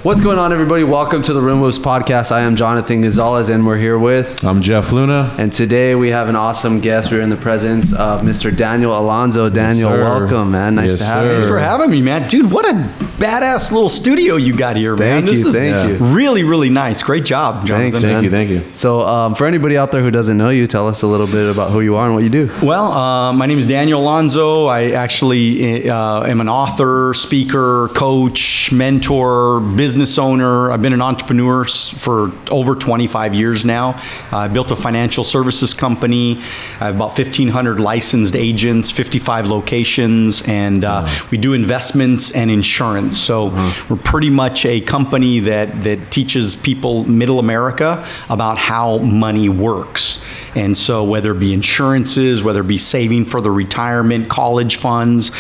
What's going on, everybody? Welcome to the Room Moves podcast. I am Jonathan Gonzalez, and we're here with... I'm Jeff Luna. And today we have an awesome guest. We're in the presence of Mr. Daniel Alonzo. Daniel, welcome, man. Nice to have you. Thanks for having me, man. Dude, what a badass little studio you got here, man. Thank you. Really, really nice. Great job, Jonathan. Thank you. So for anybody out there who doesn't know you, tell us a little bit about who you are and what you do. Well, my name is Daniel Alonzo. I actually am an author, speaker, coach, mentor, business owner. I've been an entrepreneur for over 25 years now. I built a financial services company. I have about 1,500 licensed agents, 55 locations, and we do investments and insurance. So we're pretty much a company that teaches people, middle America, about how money works. And so whether it be insurances, whether it be saving for the retirement, college funds,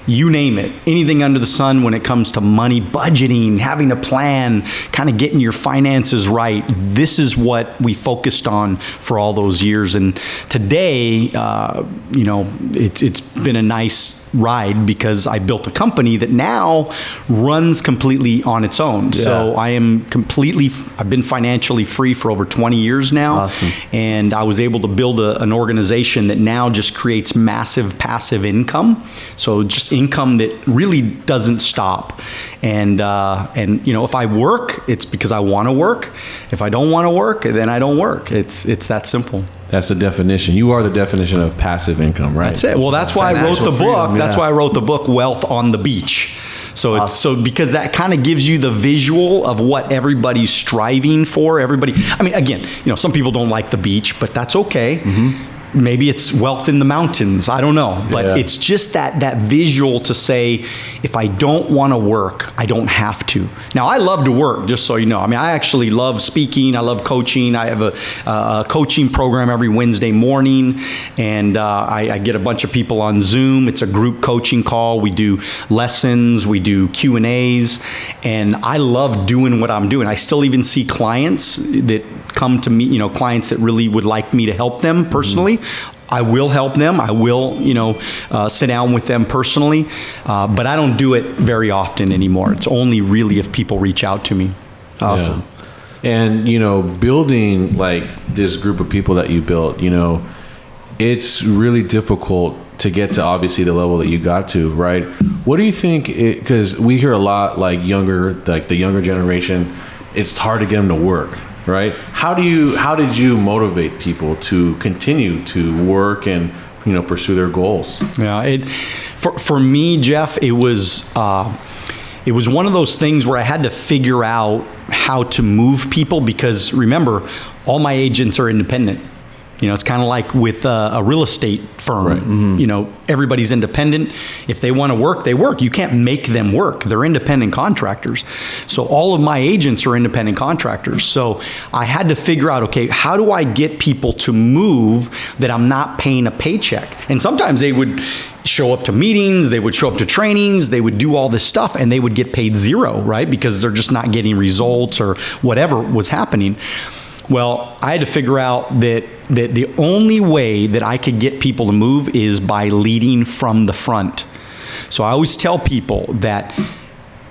you name it, anything under the sun when it comes to money, budgeting, having a plan, kind of getting your finances right. This is what we focused on for all those years. And today, it's been a nice ride because I built a company that now runs completely on its own. Yeah. So I've been financially free for over 20 years now. Awesome. And I was able to build an organization that now just creates massive passive income. So just income that really doesn't stop. And if I work, it's because I want to work. If I don't want to work, then I don't work. It's that simple. That's the definition. You are the definition of passive income, right? That's it. Well, that's why I wrote the book. That's why I wrote the book, Wealth on the Beach. So awesome. Because that kind of gives you the visual of what everybody's striving for. Again, some people don't like the beach, but that's okay. Mm-hmm. Maybe it's wealth in the mountains. I don't know. But it's just that visual to say, if I don't want to work, I don't have to. Now, I love to work, just so you know. I actually love speaking. I love coaching. I have a coaching program every Wednesday morning. And I get a bunch of people on Zoom. It's a group coaching call. We do lessons. We do Q&As. And I love doing what I'm doing. I still even see clients that come to me, clients that really would like me to help them personally. Mm-hmm. I will help them. I will, sit down with them personally. But I don't do it very often anymore. It's only really if people reach out to me. Awesome. Yeah. And, building like this group of people that you built, it's really difficult to get to obviously the level that you got to, right? What do you think, because we hear a lot like the younger generation, it's hard to get them to work. Right? How did you motivate people to continue to work and pursue their goals? Yeah, for me, Jeff, it was one of those things where I had to figure out how to move people because remember, all my agents are independent. It's kind of like with a real estate firm. Right. Mm-hmm. Everybody's independent. If they want to work, they work. You can't make them work. They're independent contractors. So all of my agents are independent contractors. So I had to figure out, okay, how do I get people to move that I'm not paying a paycheck? And sometimes they would show up to meetings, they would show up to trainings, they would do all this stuff, and they would get paid zero, right? Because they're just not getting results or whatever was happening. Well, I had to figure out that the only way that I could get people to move is by leading from the front. So I always tell people that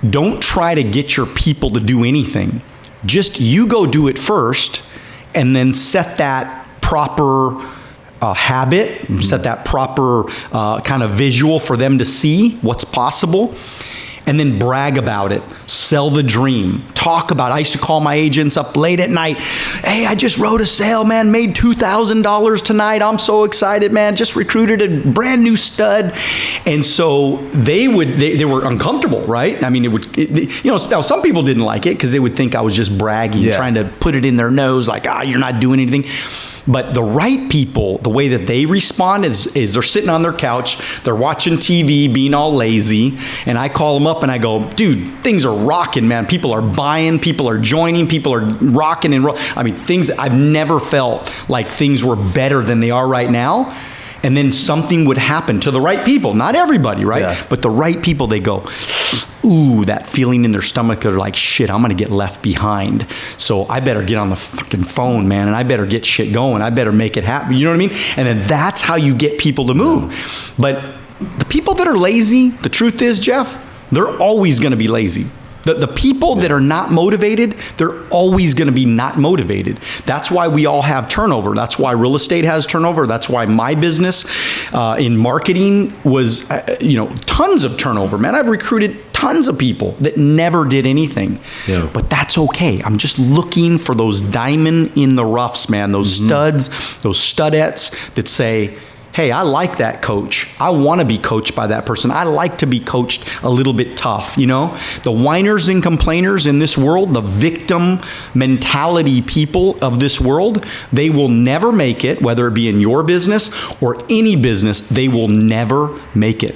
don't try to get your people to do anything. Just you go do it first and then set that proper habit, set that proper kind of visual for them to see what's possible. And then brag about it, sell the dream, talk about it. I used to call my agents up late at night. Hey, I just wrote a sale, man, made $2,000 tonight. I'm so excited, man. Just recruited a brand new stud. And so they were uncomfortable, right? Now some people didn't like it because they would think I was just bragging, trying to put it in their nose like, you're not doing anything. But the right people, the way that they respond is they're sitting on their couch, they're watching TV, being all lazy, and I call them up and I go, dude, things are rocking, man. People are buying, people are joining, people are rocking and things, I've never felt like things were better than they are right now. And then something would happen to the right people. Not everybody, right? Yeah. But the right people, they go, ooh, that feeling in their stomach. They're like, shit, I'm going to get left behind. So I better get on the fucking phone, man, and I better get shit going. I better make it happen. You know what I mean? And then that's how you get people to move. But the people that are lazy, the truth is, Jeff, they're always going to be lazy. The people that are not motivated, they're always going to be not motivated. That's why we all have turnover. That's why real estate has turnover. That's why my business in marketing was, tons of turnover. Man, I've recruited tons of people that never did anything. Yeah. But that's okay. I'm just looking for those diamond in the roughs, man. Those studs, those studettes that say, hey, I like that coach. I want to be coached by that person. I like to be coached a little bit tough, The whiners and complainers in this world, the victim mentality people of this world, they will never make it, whether it be in your business or any business, they will never make it.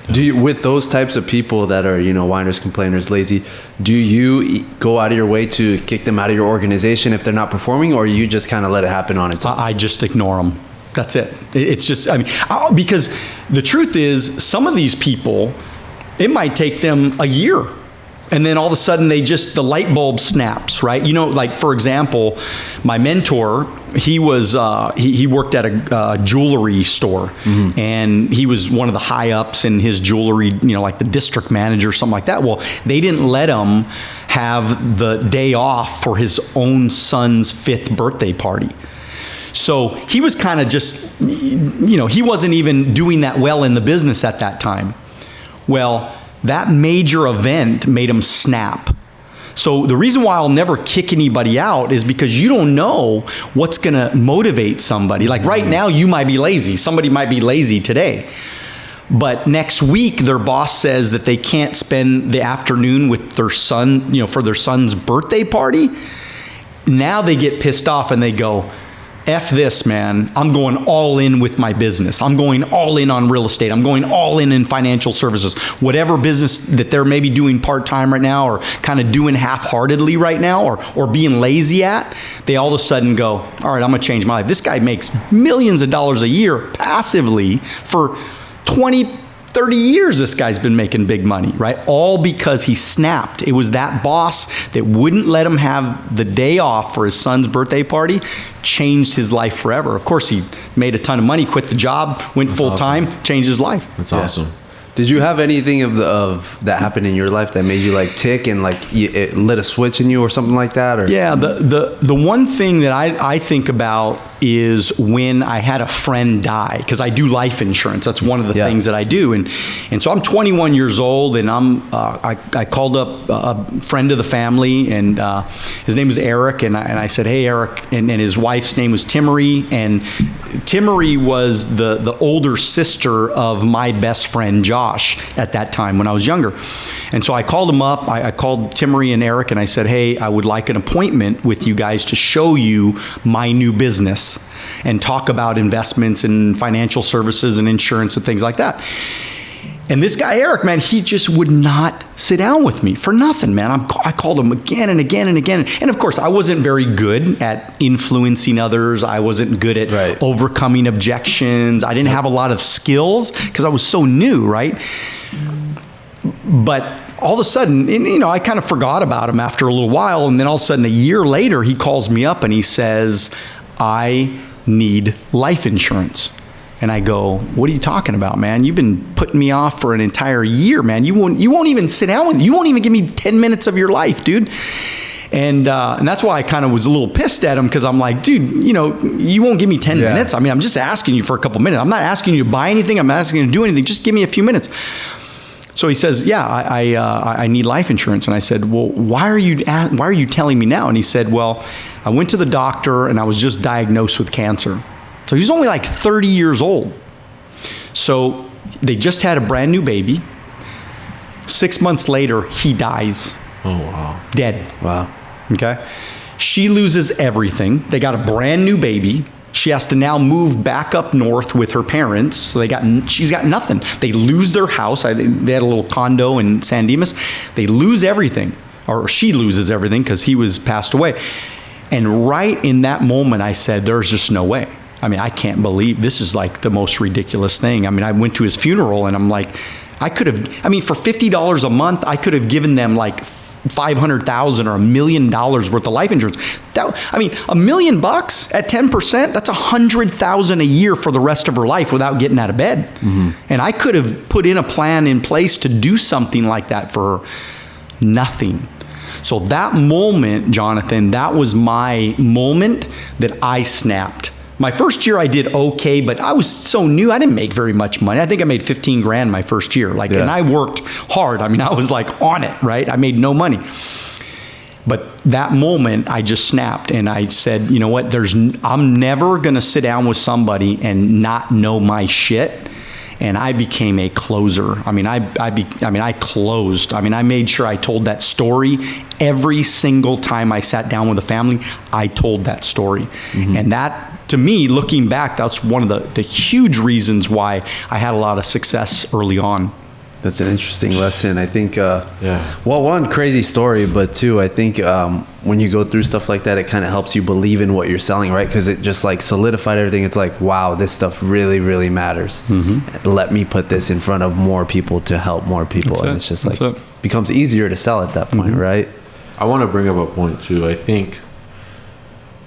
Do you, with those types of people that are, whiners, complainers, lazy, do you go out of your way to kick them out of your organization if they're not performing, or you just kind of let it happen on its own? I just ignore them. That's it. It's just, because the truth is, some of these people, it might take them a year. And then all of a sudden the light bulb snaps, right? Like for example, my mentor, he was, he worked at a jewelry store, and he was one of the high ups in his jewelry, like the district manager, something like that. Well, they didn't let him have the day off for his own son's 5th birthday party. So he was kind of just, he wasn't even doing that well in the business at that time. Well, that major event made him snap. So the reason why I'll never kick anybody out is because you don't know what's going to motivate somebody. Like right now, you might be lazy. Somebody might be lazy today. But next week, their boss says that they can't spend the afternoon with their son, for their son's birthday party. Now they get pissed off and they go, F this, man. I'm going all in with my business. I'm going all in on real estate. I'm going all in financial services. Whatever business that they're maybe doing part-time right now, or kind of doing half-heartedly right now, or being lazy at, they all of a sudden go, all right, I'm going to change my life. This guy makes millions of dollars a year passively for 20, 30 years. This guy's been making big money, right? All because he snapped. It was that boss that wouldn't let him have the day off for his son's birthday party, changed his life forever. Of course, he made a ton of money, quit the job, went full time, changed his life. That's awesome. Did you have anything of that happen in your life that made you like tick and like it lit a switch in you or something like that? Or? Yeah, the one thing that I think about is when I had a friend die, because I do life insurance. That's one of the things that I do. And so I'm 21 years old, and I called up a friend of the family, and his name was Eric, and I said, hey, Eric, and his wife's name was Timmery, and Timmery was the older sister of my best friend, Josh, at that time when I was younger. And so I called him up. I called Timmery and Eric, and I said, hey, I would like an appointment with you guys to show you my new business and talk about investments and financial services and insurance and things like that. And this guy, Eric, man, he just would not sit down with me for nothing, man. I called him again and again and again. And of course, I wasn't very good at influencing others. I wasn't good at overcoming objections. I didn't have a lot of skills because I was so new, right? But all of a sudden, I kind of forgot about him after a little while. And then all of a sudden, a year later, he calls me up and he says, I need life insurance. And I go, what are you talking about, man? You've been putting me off for an entire year, man. You won't even sit down with me. You won't even give me 10 minutes of your life, dude. And that's why I kind of was a little pissed at him, because I'm like, dude, you won't give me 10 minutes. I mean, I'm just asking you for a couple minutes. I'm not asking you to buy anything. I'm not asking you to do anything. Just give me a few minutes. So he says, yeah, I need life insurance. And I said, well, why are you telling me now? And he said, well, I went to the doctor and I was just diagnosed with cancer. So he was only like 30 years old. So they just had a brand new baby. 6 months later, he dies. Oh, wow. Dead. Wow. Okay. She loses everything. They got a brand new baby. She has to now move back up north with her parents. So she's got nothing. They lose their house. They had a little condo in San Dimas. They lose everything, or she loses everything because he was passed away. And right in that moment, I said, there's just no way. I mean, I can't believe this is like the most ridiculous thing. I mean, I went to his funeral and I'm like, for $50 a month, I could have given them like $500,000 or $1 million worth of life insurance. $1 million at 10%, that's $100,000 a year for the rest of her life without getting out of bed. Mm-hmm. And I could have put in a plan in place to do something like that for her. Nothing. So that moment, Jonathan, that was my moment that I snapped. My first year I did okay, but I was so new. I didn't make very much money. I think I made 15 grand my first year. And I worked hard. I mean, I was like on it, right? I made no money. But that moment I just snapped and I said, you know what? I'm never going to sit down with somebody and not know my shit. And I became a closer. I mean, I closed. I mean, I made sure I told that story every single time I sat down with a family. I told that story, and that, to me, looking back, that's one of the huge reasons why I had a lot of success early on. That's an interesting lesson. I think, well, one, crazy story, but two, I think when you go through stuff like that, it kind of helps you believe in what you're selling, right? Because it just like solidified everything. It's like, wow, this stuff really, really matters. Let me put this in front of more people to help more people. And it's just like, becomes easier to sell at that point, right? I want to bring up a point too. I think,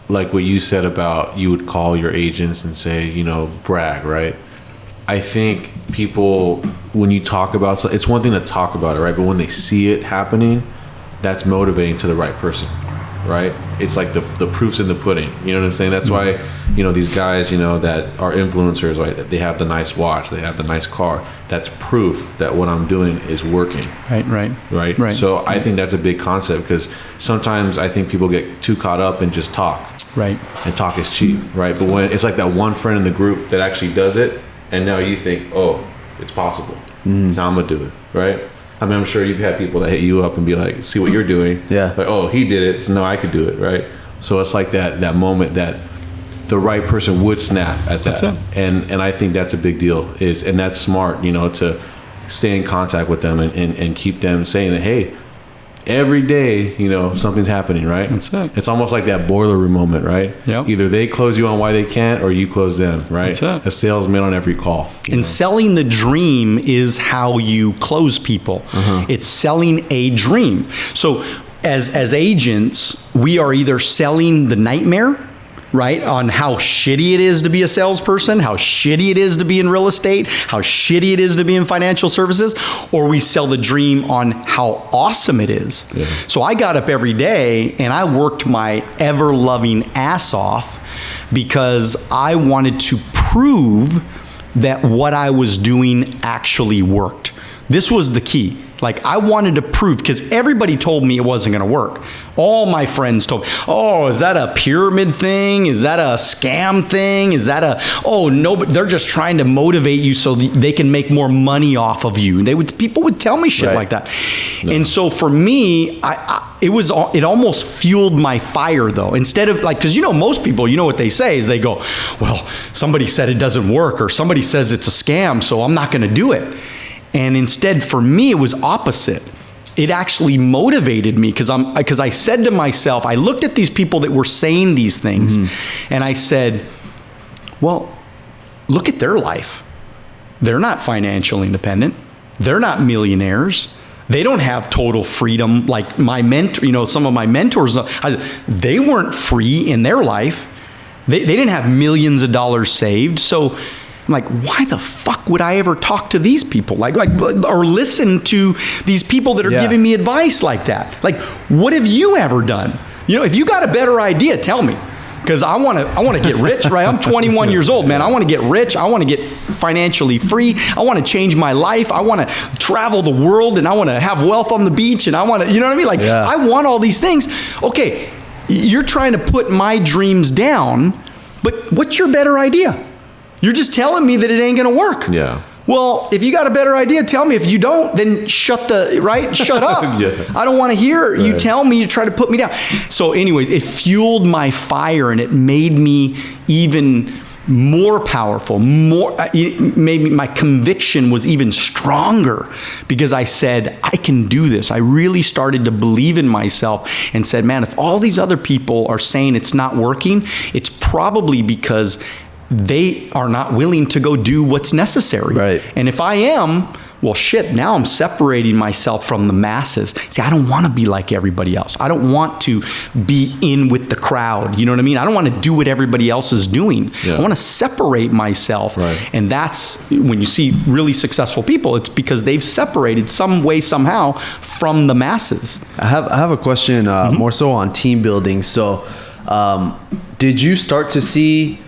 like what you said about you would call your agents and say, you know, brag, right? I think people, when you talk about, it's one thing to talk about it, right? But when they see it happening, that's motivating to the right person, right? It's like the proof's in the pudding. You know what I'm saying? That's why, you know, these guys, you know, that are influencers, right? They have the nice watch, they have the nice car. That's proof that what I'm doing is working. Right. So I think that's a big concept, because sometimes I think people get too caught up and just talk. Right. And talk is cheap, right? But when it's like that one friend in the group that actually does it, and now you think, oh, it's possible. Now I'm going to do it, right? I mean, I'm sure you've had people that hit you up and be like, see what you're doing. Yeah. Like, oh, he did it, so now I could do it, right? So it's like that moment that the right person would snap at that. That's it. And I think that's a big deal. And that's smart, you know, to stay in contact with them and keep them saying that, hey, every day, you know, something's happening, right? That's it. It's almost like that boiler room moment, right? Yep. Either they close you on why they can't, or you close them, right? That's it. A salesman on every call. And selling the dream is how you close people. It's selling a dream. So as agents, we are either selling the nightmare, right, on how shitty it is to be a salesperson, how shitty it is to be in real estate, how shitty it is to be in financial services, or we sell the dream on how awesome it is. Yeah. So I got up every day and I worked my ever-loving ass off because I wanted to prove that what I was doing actually worked. This was the key. Like, I wanted to prove, because everybody told me it wasn't going to work. All my friends told me, oh, is that a pyramid thing? Is that a scam thing? Is that no, but they're just trying to motivate you so they can make more money off of you. People would tell me shit like that. No. And so for me, it almost fueled my fire, though. Instead of, like, because, you know, most people, you know what they say is they go, well, somebody said it doesn't work, or somebody says it's a scam, so I'm not going to do it. And instead, for me, it was opposite. It actually motivated me because I said to myself, I looked at these people that were saying these things, and I said, well, look at their life. They're not financially independent. They're not millionaires. They don't have total freedom like my mentor. You know, some of my mentors, they weren't free in their life. They didn't have millions of dollars saved. So I'm like, why the fuck would I ever talk to these people? Or listen to these people that are giving me advice like that? Like, what have you ever done? You know, if you got a better idea, tell me. Because I want to get rich, right? I'm 21 years old, man. I want to get rich. I want to get financially free. I want to change my life. I want to travel the world, and I want to have wealth on the beach, and I want to, you know what I mean? Like, I want all these things. Okay, you're trying to put my dreams down, but what's your better idea? You're just telling me that it ain't going to work. Yeah. Well, if you got a better idea, tell me. If you don't, then shut up. I don't want to hear you tell me, you try to put me down. So anyways, it fueled my fire, and it made me even more powerful. Maybe my conviction was even stronger because I said, I can do this. I really started to believe in myself and said, man, if all these other people are saying it's not working, it's probably because they are not willing to go do what's necessary. Right. And if I am, well, shit, now I'm separating myself from the masses. See, I don't want to be like everybody else. I don't want to be in with the crowd. You know what I mean? I don't want to do what everybody else is doing. I want to separate myself. Right. And that's when you see really successful people, it's because they've separated some way, somehow from the masses. I have a question more so on team building. So did you start to see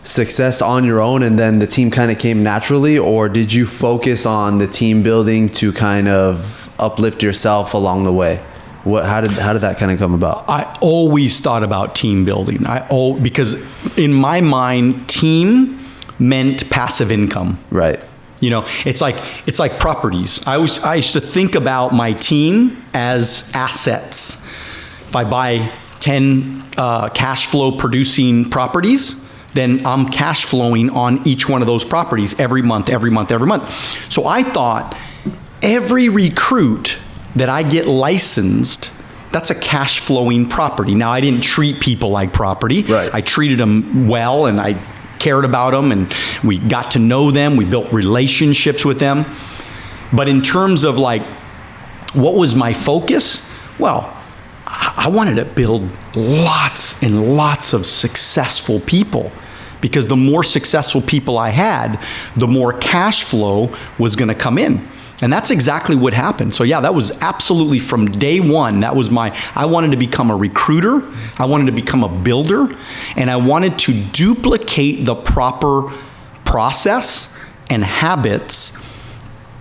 success on your own and then the team kind of came naturally, or did you focus on the team building to kind of uplift yourself along the way? How did that kind of come about? I always thought about team building. Because in my mind, team meant passive income. Right. You know, it's like properties. I used to think about my team as assets. If I buy 10 cash flow producing properties, then I'm cash flowing on each one of those properties every month. So I thought every recruit that I get licensed, that's a cash flowing property. Now, I didn't treat people like property. Right. I treated them well, and I cared about them, and we got to know them. We built relationships with them. But in terms of like, what was my focus? Well, I wanted to build lots and lots of successful people, because the more successful people I had, the more cash flow was going to come in. And that's exactly what happened. So yeah, that was absolutely from day one. That was I wanted to become a recruiter. I wanted to become a builder, and I wanted to duplicate the proper process and habits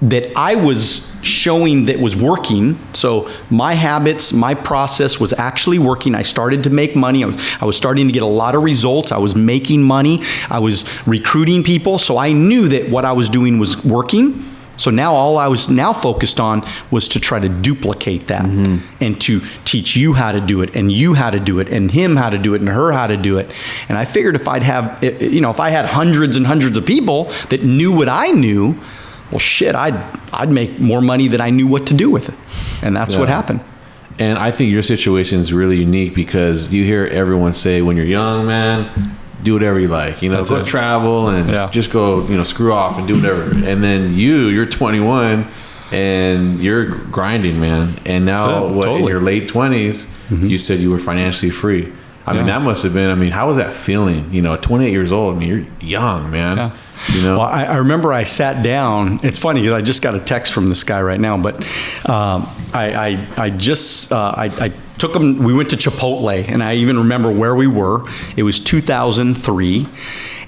that I was showing that was working. So my habits, my process was actually working. I started to make money. I was starting to get a lot of results. I was making money. I was recruiting people. So I knew that what I was doing was working. So now all I was now focused on was to try to duplicate that and to teach you how to do it, and you how to do it, and him how to do it, and her how to do it. And I figured if I had hundreds and hundreds of people that knew what I knew, well, shit, I'd make more money than I knew what to do with it. And that's what happened. And I think your situation is really unique, because you hear everyone say when you're young, man, do whatever you like, go travel and just go, screw off and do whatever. And then you're 21 and you're grinding, man. And now in your late 20s, you said you were financially free. I mean, that must have been, how was that feeling? 28 years old. You're young, man. Yeah. Well, I remember I sat down. It's funny because I just got a text from this guy right now, but I took him. We went to Chipotle, and I even remember where we were. It was 2003,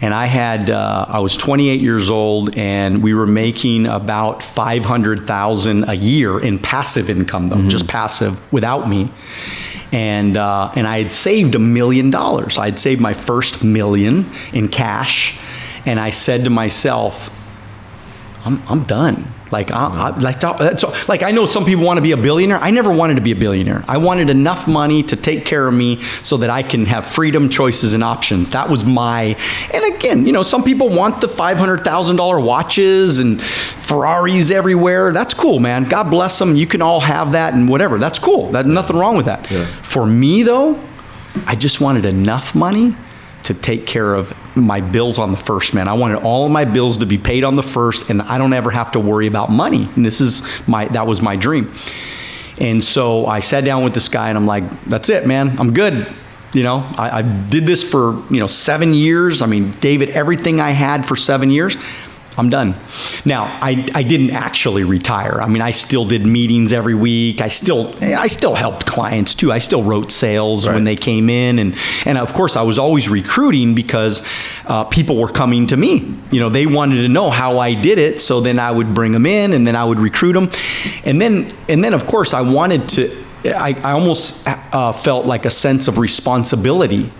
and I was 28 years old, and we were making about $500,000 a year in passive income, though, just passive without me. And I had saved $1 million. I'd saved my first $1 million in cash. And I said to myself, I'm done. I know some people want to be a billionaire. I never wanted to be a billionaire. I wanted enough money to take care of me so that I can have freedom, choices, and options. That was and again, some people want the $500,000 watches and Ferraris everywhere. That's cool, man. God bless them. You can all have that and whatever. That's cool. There's nothing wrong with that. Yeah. For me, though, I just wanted enough money to take care of my bills on the first, man. I wanted all of my bills to be paid on the first, and I don't ever have to worry about money. And that was my dream. And so I sat down with this guy, and I'm like, that's it, man. I'm good. I did this for, 7 years. Gave it everything I had for 7 years. I'm done. Now, I didn't actually retire. I still did meetings every week. I still helped clients too. I still wrote sales when they came in. And of course, I was always recruiting because people were coming to me. They wanted to know how I did it. So then I would bring them in, and then I would recruit them. And then of course, I almost felt like a sense of responsibility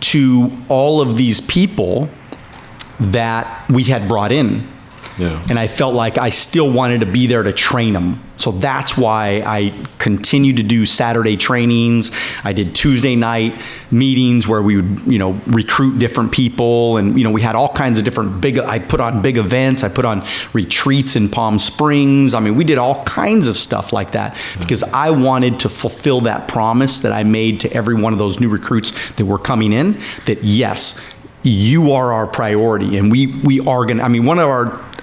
to all of these people that we had brought in. Yeah. And I felt like I still wanted to be there to train them. So that's why I continued to do Saturday trainings. I did Tuesday night meetings where we would, recruit different people. And, we had all kinds of different I put on big events. I put on retreats in Palm Springs. We did all kinds of stuff like that because I wanted to fulfill that promise that I made to every one of those new recruits that were coming in, that yes, you are our priority, and we are going to, one of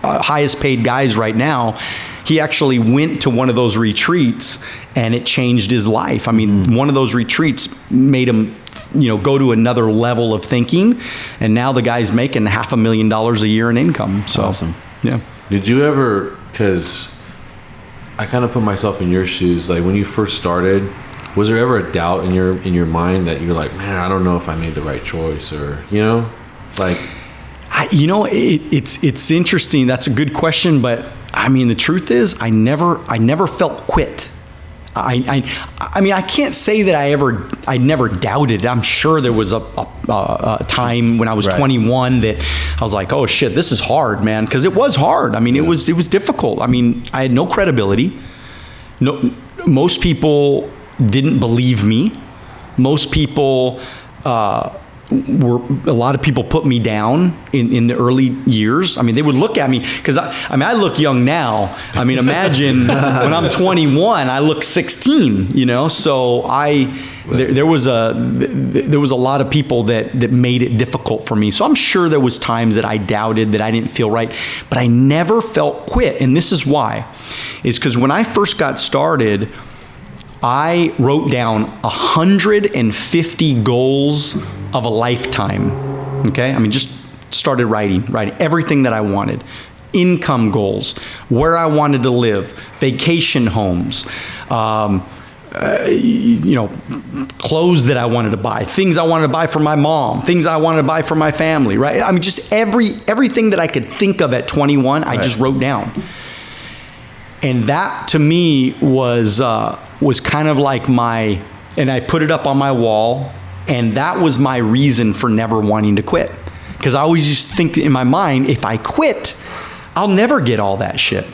highest paid guys right now, he actually went to one of those retreats and it changed his life. I mean, one of those retreats made him, go to another level of thinking. And now the guy's making $500,000 a year in income. So, awesome. Yeah. Did you ever, because I kind of put myself in your shoes, like when you first started, was there ever a doubt in your mind that you're like, man, I don't know if I made the right choice, or, like... It's interesting. That's a good question, but I mean, the truth is, I never felt quit. I mean, I can't say that I never doubted. I'm sure there was a time when I was 21 that I was like, oh shit, this is hard, man. Cause it was hard. I mean, it was difficult. I mean, I had no credibility. No, most people didn't believe me. Most people, a lot of people put me down in the early years. I mean, they would look at me because I look young now. I mean, imagine when I'm 21, I look 16. So there was a lot of people that made it difficult for me. So I'm sure there was times that I doubted, that I didn't feel right, but I never felt quit. And this is why, is because when I first got started, I wrote down 150 goals of a lifetime. Okay? I mean, just started writing everything that I wanted. Income goals, where I wanted to live, vacation homes, clothes that I wanted to buy, things I wanted to buy for my mom, things I wanted to buy for my family, right? I mean, just everything that I could think of at 21, I just wrote down. And that to me was kind of like and I put it up on my wall, and that was my reason for never wanting to quit. Because I always used to think in my mind, if I quit, I'll never get all that shit.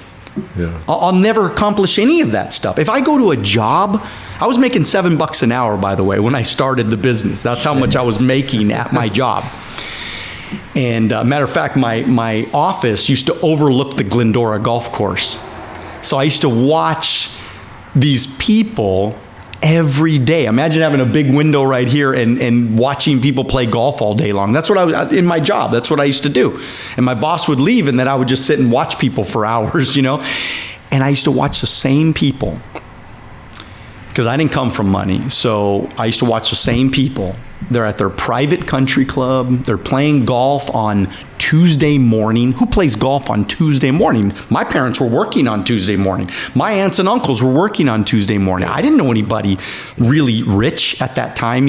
Yeah. I'll never accomplish any of that stuff. If I go to a job, I was making $7 an hour, by the way, when I started the business. That's how much I was making at my job. And matter of fact, my office used to overlook the Glendora golf course. So I used to watch these people every day. Imagine having a big window right here and watching people play golf all day long. That's what I was in my job. That's what I used to do. And my boss would leave, and then I would just sit and watch people for hours, And I used to watch the same people because I didn't come from money. So I used to watch the same people. They're at their private country club. They're playing golf on Tuesday morning. Who plays golf on Tuesday morning? My parents were working on Tuesday morning. My aunts and uncles were working on Tuesday morning. I didn't know anybody really rich at that time,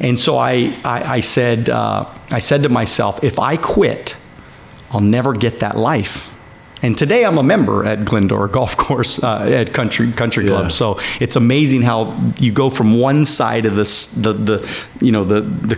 And so I said to myself, if I quit, I'll never get that life. And today I'm a member at Glendora Golf Course at Country Club. So it's amazing how you go from one side of the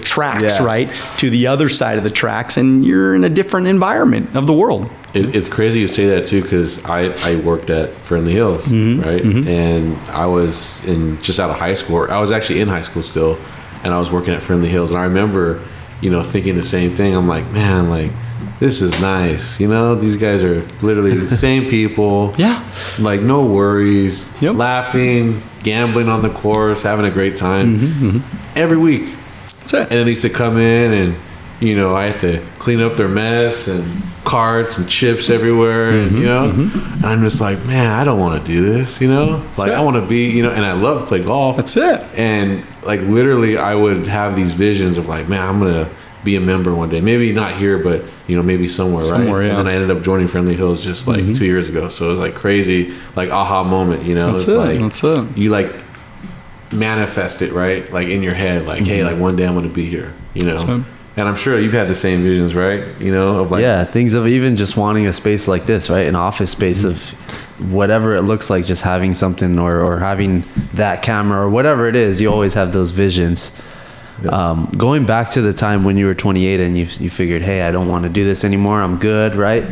tracks, right, to the other side of the tracks, and you're in a different environment of the world. It's crazy you say that too, because I worked at Friendly Hills, right, and I was just out of high school. Or I was actually in high school still, and I was working at Friendly Hills, and I remember, thinking the same thing. I'm like, man, like, this is nice. These guys are literally the same people. Yeah. Like, no worries. Yep. Laughing, gambling on the course, having a great time every week. That's it. And then they used to come in and, I had to clean up their mess and carts and chips everywhere. And, and I'm just like, man, I don't want to do this, Like, I want to be, and I love to play golf. That's it. And, like, literally I would have these visions of like, man, I'm going to be a member one day, maybe not here, but maybe somewhere, right? Yeah. And then I ended up joining Friendly Hills just like 2 years ago. So it was like crazy, like aha moment, That's it. You like manifest it, right? Like in your head, like, hey, like one day I'm going to be here, And I'm sure you've had the same visions, right? Of like, things of even just wanting a space like this, right? An office space of whatever it looks like, just having something or having that camera or whatever it is. You always have those visions. Yeah. Going back to the time when you were 28 and you figured, hey, I don't want to do this anymore. I'm good, right?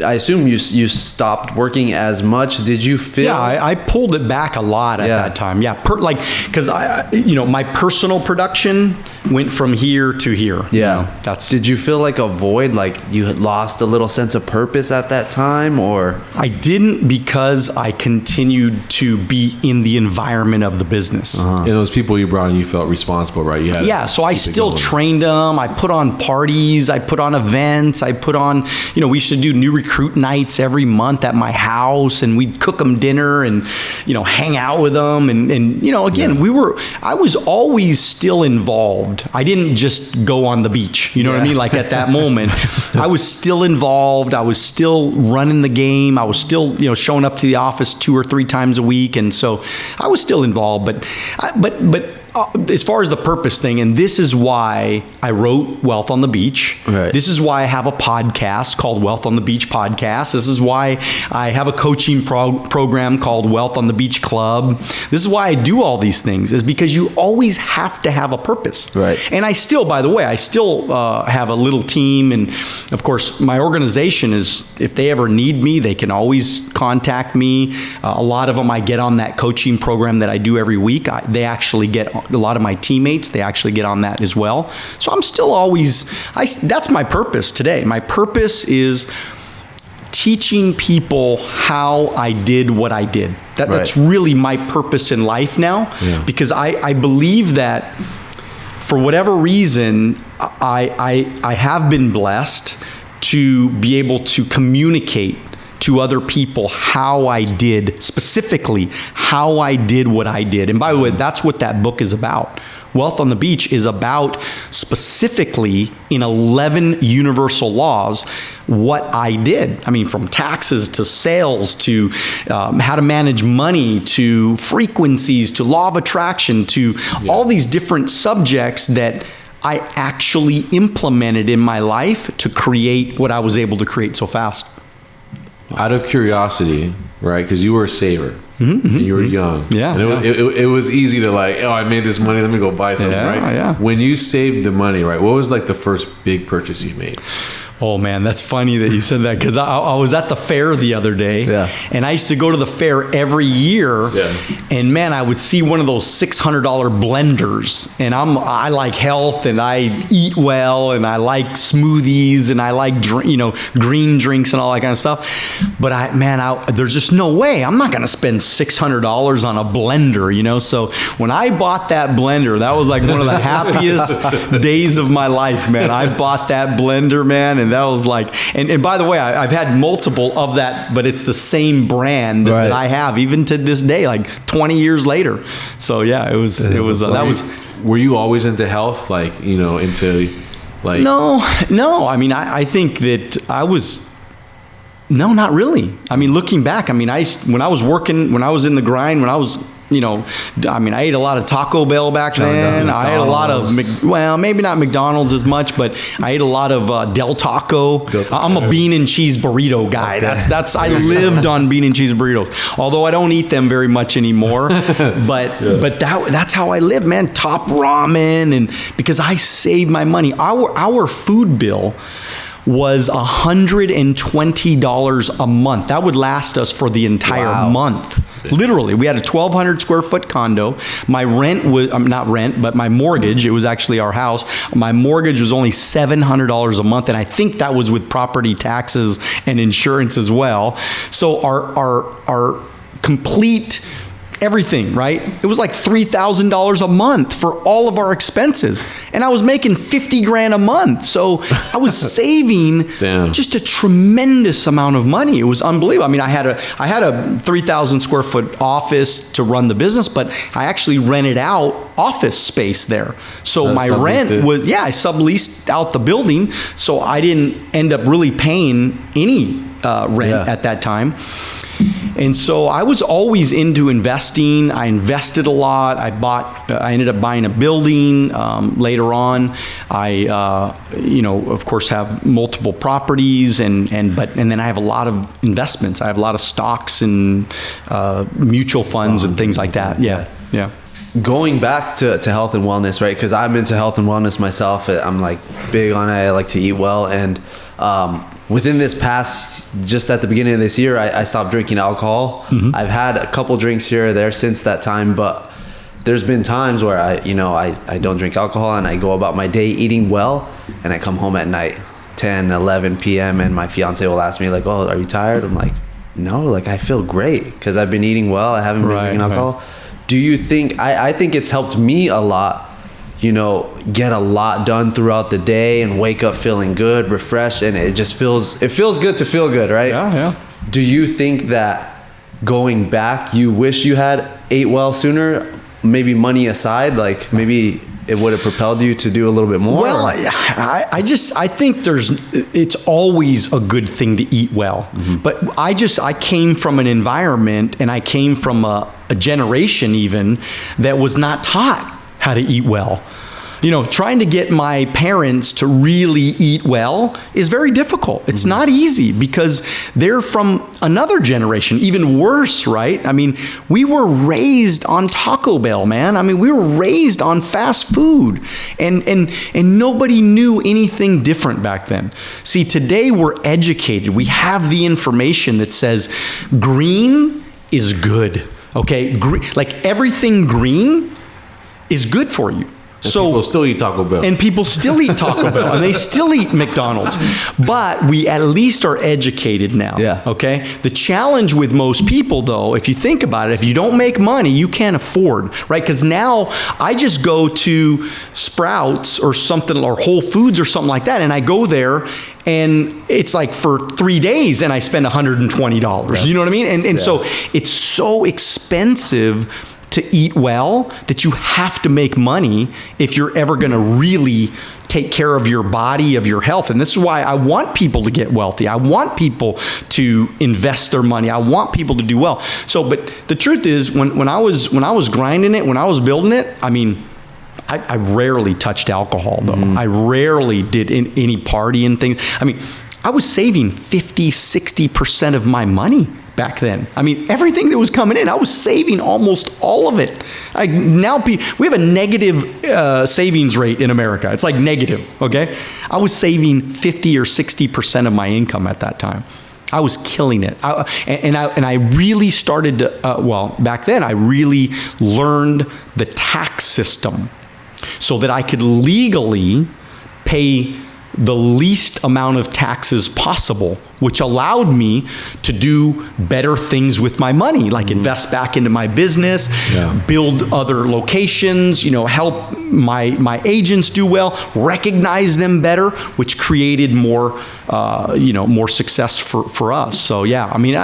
I assume you stopped working as much. Did you feel? Yeah, I pulled it back a lot at that time. Yeah, because my personal production went from here to here. Yeah, Did you feel like a void, like you had lost a little sense of purpose at that time, or? I didn't, because I continued to be in the environment of the business. And those people you brought in, you felt responsible, right? You had so I still trained them. I put on parties. I put on events. I put on, we used to do new recruit nights every month at my house, and we'd cook them dinner and, hang out with them. And again, I was always still involved. I didn't just go on the beach. You know what I mean? Like at that moment, I was still involved. I was still running the game. I was still, showing up to the office 2 or 3 times a week. And so I was still involved, but as far as the purpose thing, and this is why I wrote Wealth on the Beach. Right. This is why I have a podcast called Wealth on the Beach Podcast. This is why I have a coaching program called Wealth on the Beach Club. This is why I do all these things, is because you always have to have a purpose. Right. And I still, by the way, have a little team. And of course, my organization is, if they ever need me, they can always contact me. A lot of them I get on that coaching program that I do every week. They actually get a lot of my teammates, they actually get on that as well. So I'm still always, that's my purpose today. My purpose is teaching people how I did what I did. That's really my purpose in life now, because I believe that for whatever reason, I have been blessed to be able to communicate to other people how I did, specifically how I did what I did. And by the way, that's what that book is about. Wealth on the Beach is about, specifically in 11 universal laws, what I did. I mean, from taxes to sales to how to manage money to frequencies to law of attraction to all these different subjects that I actually implemented in my life to create what I was able to create so fast. Out of curiosity, right? Because you were a saver. And you were young. Yeah. And it was easy to I made this money, let me go buy something, right? Yeah. When you saved the money, right, what was like the first big purchase you made? Oh man, that's funny that you said that, because I was at the fair the other day, and I used to go to the fair every year, and man, I would see one of those $600 blenders, and I like health, and I eat well, and I like smoothies, and I like green drinks and all that kind of stuff. But there's just no way I'm not going to spend $600 on a blender, So when I bought that blender, that was like one of the happiest days of my life, man. I bought that blender, man, and that was like, and by the way, I've had multiple of that, but it's the same brand that I have even to this day, like 20 years later. So yeah, it was. Were you always into health, into like? No. I mean, I think that I was. No, not really. I mean, looking back, when I was working, when I was in the grind, when I was. I ate a lot of Taco Bell back then. I ate a lot of, maybe not McDonald's as much, but I ate a lot of Del Taco. I'm a bean and cheese burrito guy. Okay. I lived on bean and cheese burritos. Although I don't eat them very much anymore, but that's how I lived, man. Top ramen, and because I saved my money. Our food bill was $120 a month. That would last us for the entire month. Literally, we had a 1,200 square foot condo. My rent was, not rent, but my mortgage, it was actually our house. My mortgage was only $700 a month, and I think that was with property taxes and insurance as well. So our complete everything, right? It was like $3,000 a month for all of our expenses. And I was making $50,000 a month. So I was saving just a tremendous amount of money. It was unbelievable. I mean, I had a 3,000 square foot office to run the business, but I actually rented out office space there. So my rent was, I subleased out the building. So I didn't end up really paying any rent at that time. And so I was always into investing. I invested a lot. I ended up buying a building later on. I, of course, have multiple properties, and then I have a lot of investments. I have a lot of stocks and mutual funds and things like that. Yeah. Going back to health and wellness, right? Because I'm into health and wellness myself. I'm like big on it. I like to eat well, and within this past, just at the beginning of this year, I stopped drinking alcohol. I've had a couple drinks here or there since that time, but there's been times where I don't drink alcohol and I go about my day eating well, and I come home at night, 10, 11 p.m. and my fiance will ask me like, "Oh, are you tired?" I'm like, "No, like I feel great because I've been eating well. I haven't been drinking alcohol." Right. Do you think, I think it's helped me a lot, get a lot done throughout the day and wake up feeling good, refreshed, and it feels good to feel good, right? Yeah. Do you think that going back, you wish you had ate well sooner, maybe money aside, like maybe it would have propelled you to do a little bit more? Well, I think it's always a good thing to eat well. But I came from an environment, and I came from a generation even that was not taught how to eat well. Trying to get my parents to really eat well is very difficult. It's not easy because they're from another generation, even worse, right? I mean, we were raised on Taco Bell, man. I mean, we were raised on fast food, and nobody knew anything different back then. See, today we're educated. We have the information that says green is good, okay? Like everything green is good for you. And people still eat Taco Bell. And people still eat Taco Bell, and they still eat McDonald's. But we at least are educated now. Yeah. Okay? The challenge with most people, though, if you think about it, if you don't make money, you can't afford, right? Because now I just go to Sprouts or something, or Whole Foods or something like that, and I go there, and it's like for 3 days, and I spend $120. You know what I mean? And so it's so expensive to eat well that you have to make money if you're ever going to really take care of your body, of your health. And this is why I want people to get wealthy. I want people to invest their money. I want people to do well. So, but the truth is, when I was grinding it, when I was building it, I mean, I rarely touched alcohol though. I rarely did any party and things. I mean, I was saving 50, 60% of my money back then. I mean, everything that was coming in, I was saving almost all of it. We have a negative savings rate in America. It's like negative, okay? I was saving 50 or 60% of my income at that time. I was killing it. I really started to, back then, I really learned the tax system so that I could legally pay the least amount of taxes possible, which allowed me to do better things with my money, like invest back into my business, build other locations, help my agents do well, recognize them better, which created more success for us. So yeah, I mean,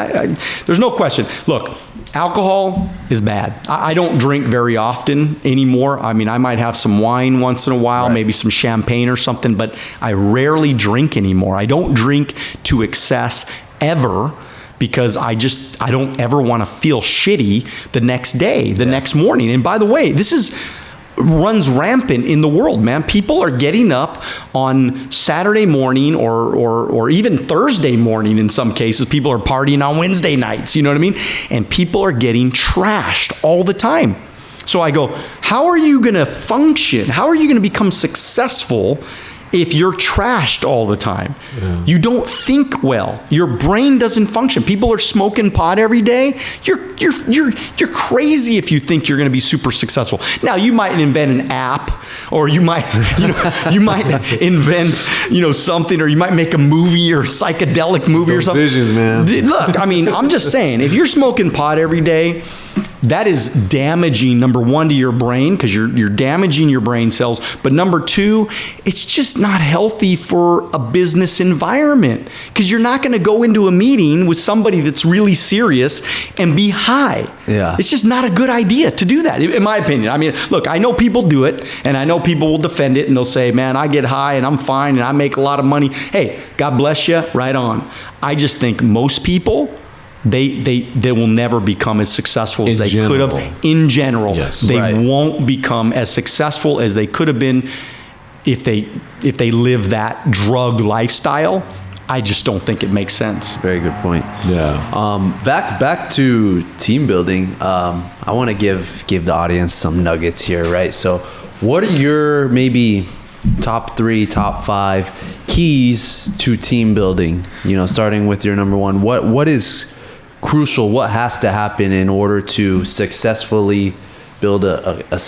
there's no question. Look, alcohol is bad. I don't drink very often anymore. I mean, I might have some wine once in a while, maybe some champagne or something, but I rarely drink anymore. I don't drink to excess ever because I don't ever want to feel shitty the next day, the next morning. And by the way, this runs rampant in the world, man. People are getting up on Saturday morning or even Thursday morning in some cases. People are partying on Wednesday nights, you know what I mean? And people are getting trashed all the time. So I go, how are you going to function? How are you going to become successful if you're trashed all the time? You don't think well. Your brain doesn't function. People are smoking pot every day. You're crazy if you think you're going to be super successful. Now you might invent an app, or you might invent something, or you might make a movie or psychedelic movie or something. Visions, man. Look, I mean, I'm just saying, if you're smoking pot every day, that is damaging, number one, to your brain, because you're damaging your brain cells. But number two, it's just not healthy for a business environment, because you're not going to go into a meeting with somebody that's really serious and be high. Yeah. It's just not a good idea to do that, in my opinion. I mean, look, I know people do it, and I know people will defend it, and they'll say, man, I get high and I'm fine and I make a lot of money. Hey, God bless you, right on. I just think most people, they will never become as successful as they could have in general. Yes. They won't become as successful as they could have been if they live that drug lifestyle. I just don't think it makes sense. Very good point. Yeah. Back to team building. I want to give the audience some nuggets here, right? So what are your maybe top 3, top 5 keys to team building, starting with your number one. What is crucial? What has to happen in order to successfully build a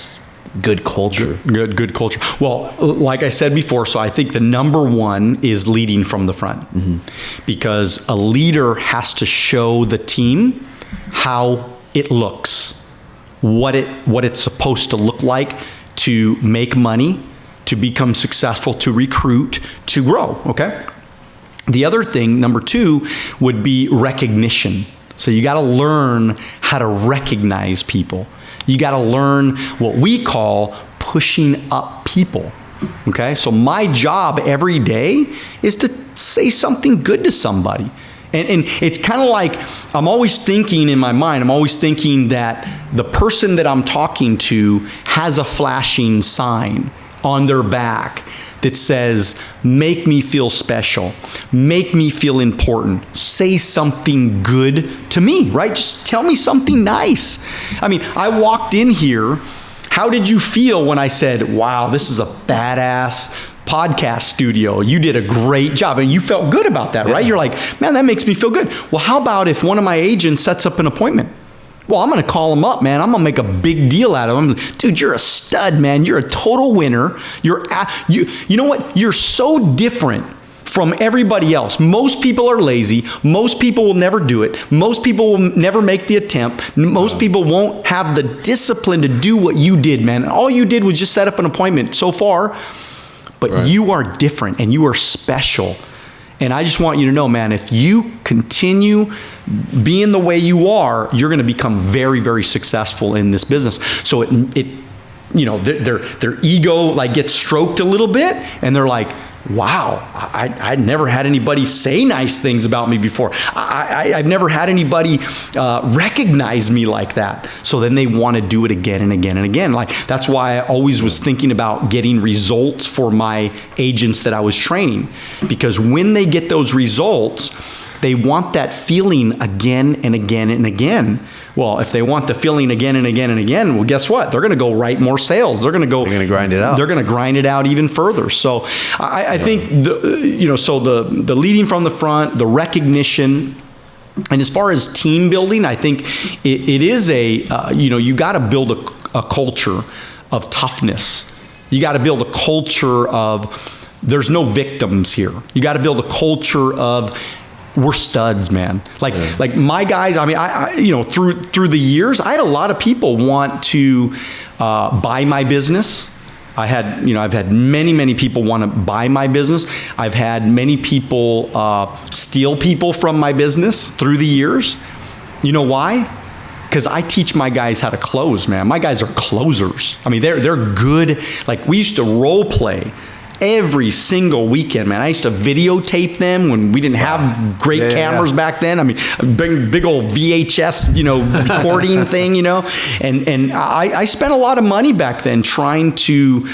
good culture? Good culture. Well, like I said before, so I think the number one is leading from the front, because a leader has to show the team how it looks, what it's supposed to look like to make money, to become successful, to recruit, to grow. Okay. The other thing, number 2, would be recognition. So you got to learn how to recognize people. You got to learn what we call pushing up people. Okay? So my job every day is to say something good to somebody. And it's kind of like, I'm always thinking in my mind, I'm always thinking that the person that I'm talking to has a flashing sign on their back that says, make me feel special, make me feel important, say something good to me, right? Just tell me something nice. I mean, I walked in here, how did you feel when I said, wow, this is a badass podcast studio, you did a great job, and you felt good about that, right? You're like, man, that makes me feel good. Well, how about if one of my agents sets up an appointment? Well, I'm going to call him up, man. I'm going to make a big deal out of him. Dude, you're a stud, man. You're a total winner. You know what? You're so different from everybody else. Most people are lazy. Most people will never do it. Most people will never make the attempt. Most people won't have the discipline to do what you did, man. And all you did was just set up an appointment so far. But you are different and you are special. And I just want you to know, man, if you continue being the way you are, you're going to become very, very successful in this business. So their ego like gets stroked a little bit, and they're like, wow, I'd never had anybody say nice things about me before. I've never had anybody recognize me like that. So then they want to do it again and again and again. Like, that's why I always was thinking about getting results for my agents that I was training. Because when they get those results, they want that feeling again and again and again. Well, if they want the feeling again and again and again, well, guess what? They're going to go write more sales. They're going to grind it out. They're going to grind it out even further. So I think, the leading from the front, the recognition, and as far as team building, I think it is you got to build a culture of toughness. You got to build a culture of there's no victims here. You got to build a culture of we're studs, man. Like my guys, I mean, I through the years, I had a lot of people want to buy my business. I've had many people want to buy my business. I've had many people steal people from my business through the years. You know why? Because I teach my guys how to close, man. My guys are closers. I mean, they're good. Like, we used to role play every single weekend, man. I used to videotape them when we didn't have great cameras back then. I mean, big old VHS, recording thing, and I spent a lot of money back then trying to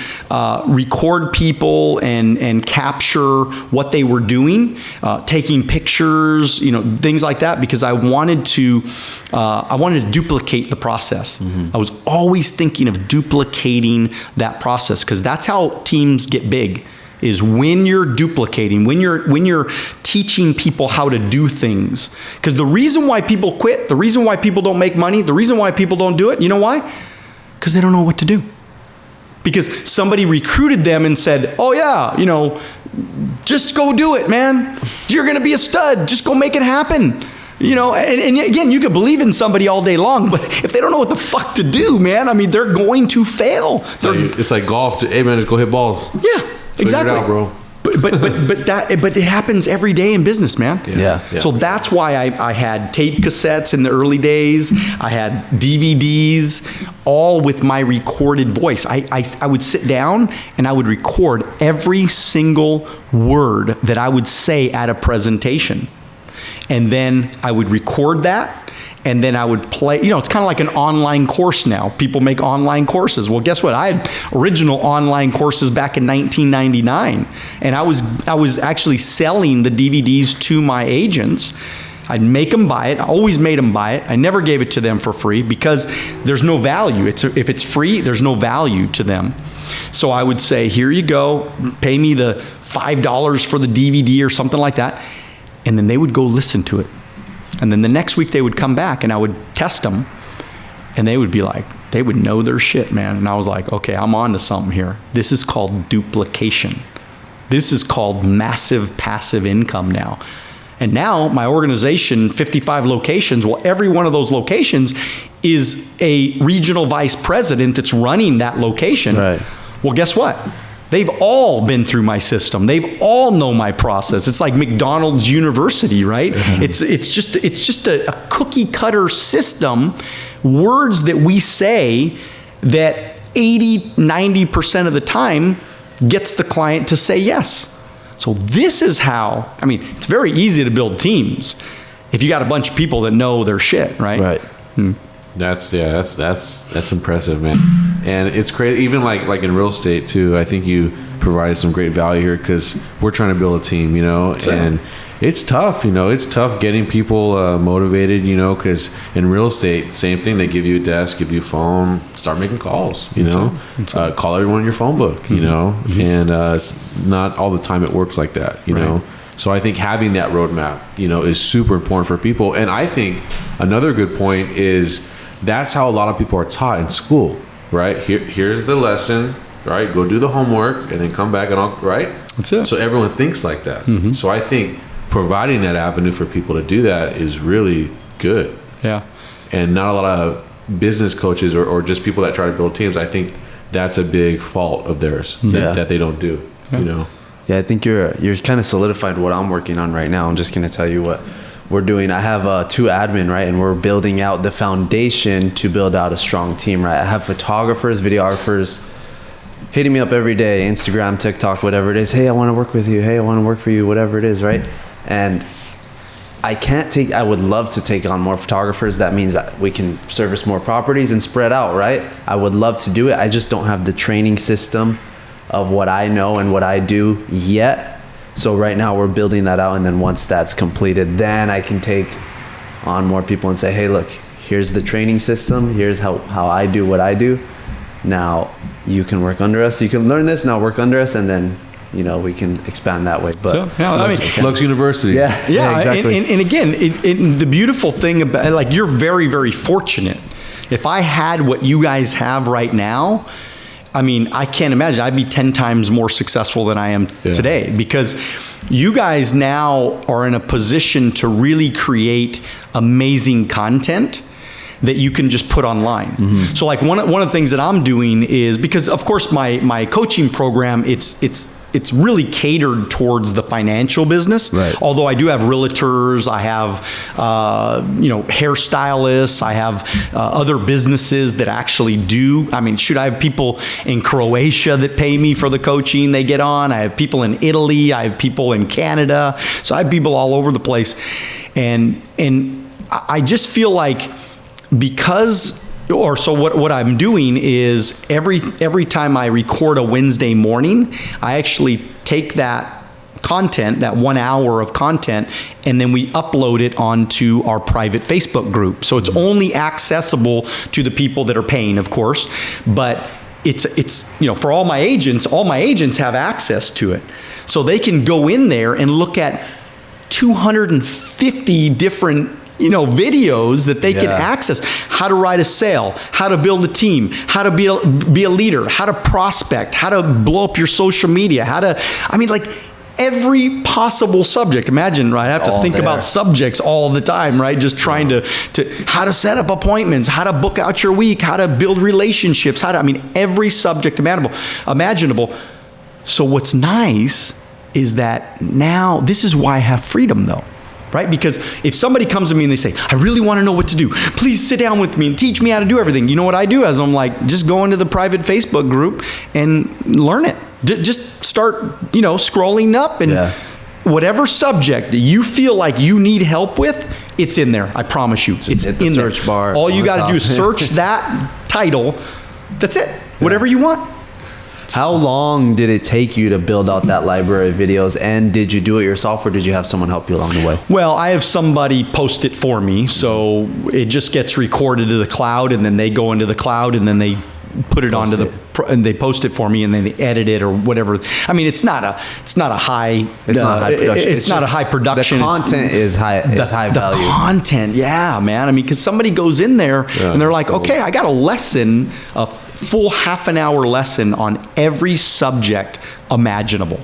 record people and capture what they were doing, taking pictures, things like that, because I wanted to duplicate the process. I was always thinking of duplicating that process, because that's how teams get big, is when you're duplicating, when you're teaching people how to do things. Because the reason why people quit, the reason why people don't make money, the reason why people don't do it, you know why? Because they don't know what to do. Because somebody recruited them and said, oh yeah, just go do it, man. You're going to be a stud. Just go make it happen. And again, you can believe in somebody all day long, but if they don't know what the fuck to do, man, I mean, they're going to fail. It's like golf. Hey, man, just go hit balls. Yeah, exactly. Figure it out, bro. But it happens every day in business, man. Yeah. So that's why I had tape cassettes in the early days. I had DVDs, all with my recorded voice. I would sit down and I would record every single word that I would say at a presentation. And then I would record that, and then I would play. It's kind of like an online course now. People make online courses. Well, guess what? I had original online courses back in 1999, and I was actually selling the DVDs to my agents. I'd make them buy it. I always made them buy it. I never gave it to them for free, because there's no value. If it's free, there's no value to them. So I would say, here you go, pay me the $5 for the DVD or something like that. And then they would go listen to it. And then the next week they would come back and I would test them. And they would be like, they would know their shit, man. And I was like, okay, I'm on to something here. This is called duplication. This is called massive passive income now. And now my organization, 55 locations, well, every one of those locations is a regional vice president that's running that location. Right. Well, guess what? They've all been through my system. They've all know my process. It's like McDonald's University, right? Mm-hmm. It's just a cookie cutter system, words that we say that 80-90% of the time gets the client to say yes. So this is how, I mean, it's very easy to build teams if you got a bunch of people that know their shit, right? Right. That's impressive, man. And it's crazy, even like in real estate too. I think you provided some great value here because we're trying to build a team, and it's tough, it's tough getting people motivated, because in real estate, same thing. They give you a desk, give you a phone, start making calls, call everyone in your phone book, mm-hmm. And it's not all the time it works like that, you know. So I think having that roadmap, is super important for people. And I think another good point is that's how a lot of people are taught in school, right? Here's the lesson, right? Go do the homework and then come back and all, right? That's it. So everyone thinks like that. Mm-hmm. So I think providing that avenue for people to do that is really good. Yeah. And not a lot of business coaches or just people that try to build teams, I think that's a big fault of theirs that they don't do, Yeah, I think you're kind of solidified what I'm working on right now. I'm just going to tell you what we're doing. I have 2 admin, right? And we're building out the foundation to build out a strong team, right? I have photographers, videographers hitting me up every day, Instagram, TikTok, whatever it is. Hey, I want to work with you. Hey, I want to work for you, whatever it is, right? And I would love to take on more photographers. That means that we can service more properties and spread out, right? I would love to do it. I just don't have the training system of what I know and what I do yet. So right now we're building that out, and then once that's completed, then I can take on more people and say, hey, look, here's the training system. Here's how I do what I do. Now you can work under us. You can learn this, now work under us, and then we can expand that way. But Flux University. Yeah, exactly. And again, the beautiful thing about, you're very, very fortunate. If I had what you guys have right now, I mean, I can't imagine. I'd be 10 times more successful than I am today, because you guys now are in a position to really create amazing content that you can just put online. Mm-hmm. So one of the things that I'm doing is, because of course my coaching program, it's really catered towards the financial business. Right. Although I do have realtors, I have hairstylists, I have other businesses that actually do. I mean, I have people in Croatia that pay me for the coaching they get on. I have people in Italy. I have people in Canada. So I have people all over the place, and I just feel like what I'm doing is every time I record a Wednesday morning, I actually take that content, that 1 hour of content, and then we upload it onto our private Facebook group. So it's only accessible to the people that are paying, of course, but it's for all my agents have access to it. So they can go in there and look at 250 different videos that they can access. How to write a sale, how to build a team, how to be a leader, how to prospect, how to blow up your social media, every possible subject. Imagine, right? I have to think about subjects all the time, right? Just trying to how to set up appointments, how to book out your week, how to build relationships, every subject imaginable. So what's nice is that now, this is why I have freedom though. Right? Because if somebody comes to me and they say, I really want to know what to do, please sit down with me and teach me how to do everything. You know what I do? As I'm like, just go into the private Facebook group and learn it. Just start, scrolling up, and whatever subject that you feel like you need help with, it's in there. I promise you. It's in the search bar. All you got to do is search that title. That's it. Whatever you want. How long did it take you to build out that library of videos? And did you do it yourself, or did you have someone help you along the way? Well, I have somebody post it for me. So it just gets recorded to the cloud, and then they go into the cloud, and then they put it onto and they post it for me, and then they edit it or whatever. I mean, it's not a high production. It's not a high production. The content is high. It's high value. The content, yeah, man. I mean, because somebody goes in there and they're like, okay, I got a full half an hour lesson on every subject imaginable.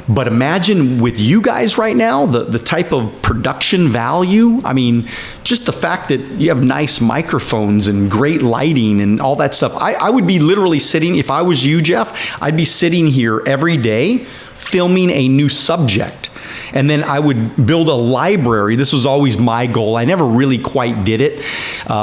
But imagine with you guys right now, the type of production value. I mean, just the fact that you have nice microphones and great lighting and all that stuff. I would be literally sitting, if I was you, Jeff, I'd be sitting here every day filming a new subject. And then I would build a library. This was always my goal. I never really quite did it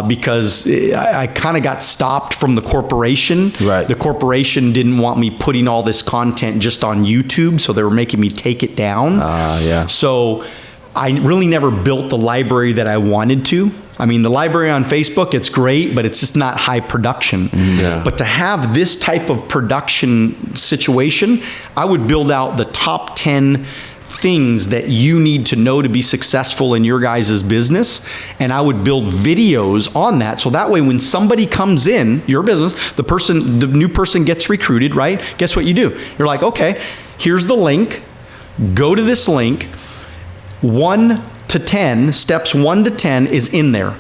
because I kind of got stopped from the corporation. Right. The corporation didn't want me putting all this content just on YouTube, so they were making me take it down. Yeah. So I really never built the library that I wanted to. I mean, the library on Facebook, it's great, but it's just not high production. Yeah. But to have this type of production situation, I would build out the top 10 things that you need to know to be successful in your guys' business, and I would build videos on that, so that way when somebody comes in your business, the new person gets recruited, right? Guess what you do? You're like, okay, here's the link, go to this link, 1 to 10, steps 1 to 10 is in there.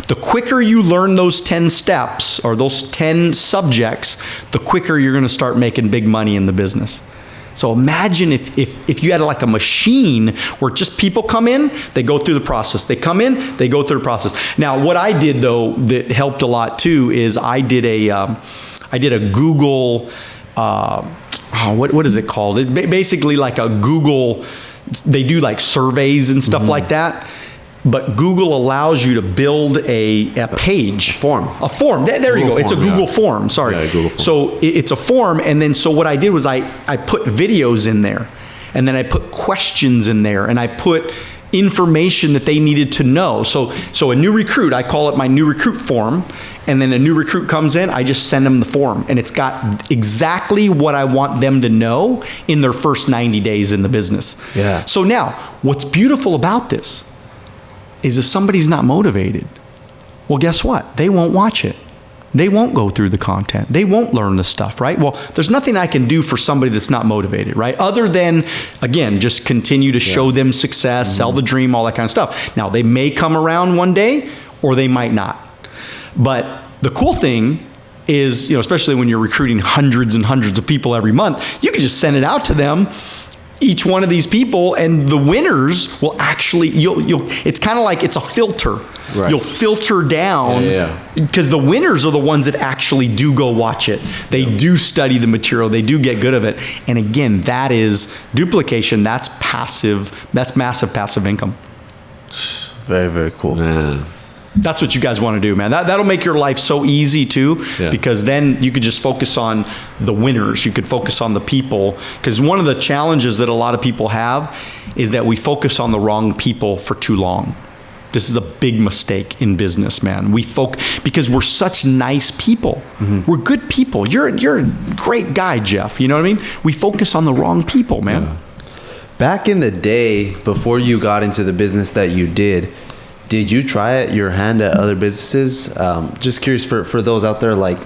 The quicker you learn those 10 steps or those 10 subjects, the quicker you're going to start making big money in the business. So imagine if you had like a machine where just people come in, they go through the process. They come in, they go through the process. Now, what I did though that helped a lot too is I did a Google, what is it called? It's basically like a Google. They do like surveys and stuff like that. But Google allows you to build a page. A form. There you go. It's a Google form. Sorry. Yeah, Google form. So it's a form. And then so what I did was I put videos in there. And then I put questions in there. And I put information that they needed to know. So a new recruit, I call it my new recruit form. And then a new recruit comes in, I just send them the form. And it's got exactly what I want them to know in their first 90 days in the business. Yeah. So now, what's beautiful about this is if somebody's not motivated, well, guess what? They won't watch it. They won't go through the content. They won't learn the stuff, right? Well, there's nothing I can do for somebody that's not motivated, right? Other than, again, just continue to show them success, sell the dream, all that kind of stuff. Now, they may come around one day or they might not. But the cool thing is, especially when you're recruiting hundreds and hundreds of people every month, you can just send it out to them, each one of these people, and the winners will actually, it's kind of like it's a filter. Right. You'll filter down because the winners are the ones that actually do go watch it. They do study the material. They do get good of it. And again, that is duplication. That's passive. That's massive passive income. Very, very cool. Man. That's what you guys want to do, man. That'll make your life so easy too, because then you could just focus on the winners. You could focus on the people, because one of the challenges that a lot of people have is that we focus on the wrong people for too long. This is a big mistake in business, man. Because we're such nice people. Mm-hmm. We're good people. You're a great guy, Jeff. You know what I mean? We focus on the wrong people, man. Yeah. Back in the day, before you got into the business that you did you try your hand at other businesses? Just curious for those out there, like,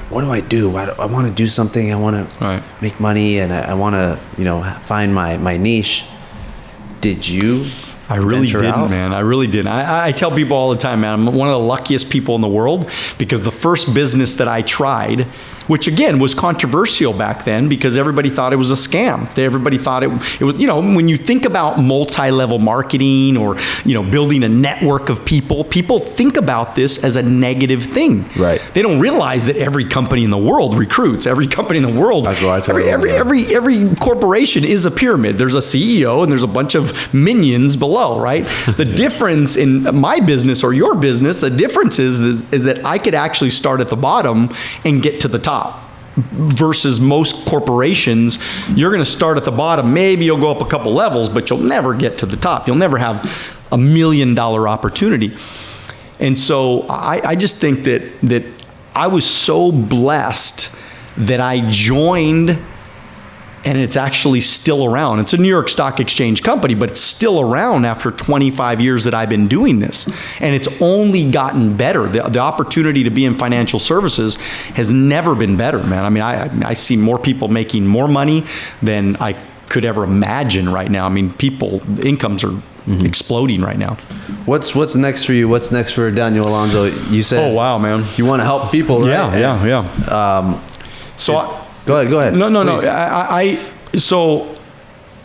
what do I do? I want to do something. I want to make money, and I want to, find my niche. Did you? I really didn't, man. I really didn't. I tell people all the time, man, I'm one of the luckiest people in the world, because the first business that I tried, which again was controversial back then because everybody thought it was a scam. Everybody thought it was, when you think about multi-level marketing or, building a network of people think about this as a negative thing. Right. They don't realize that every company in the world recruits. Every company in the world, every corporation is a pyramid. There's a CEO and there's a bunch of minions below, right? The difference in my business or your business, the difference is that I could actually start at the bottom and get to the top. Versus most corporations, you're going to start at the bottom. Maybe you'll go up a couple levels, but you'll never get to the top. You'll never have $1 million opportunity. And so I just think that I was so blessed that I joined and it's actually still around. It's a New York Stock Exchange company, but it's still around after 25 years that I've been doing this. And it's only gotten better. The opportunity to be in financial services has never been better, man. I mean, I see more people making more money than I could ever imagine right now. I mean, incomes are exploding right now. What's next for you? What's next for Daniel Alonzo? You said, oh wow, man, you want to help people, right? Yeah. Go ahead. No.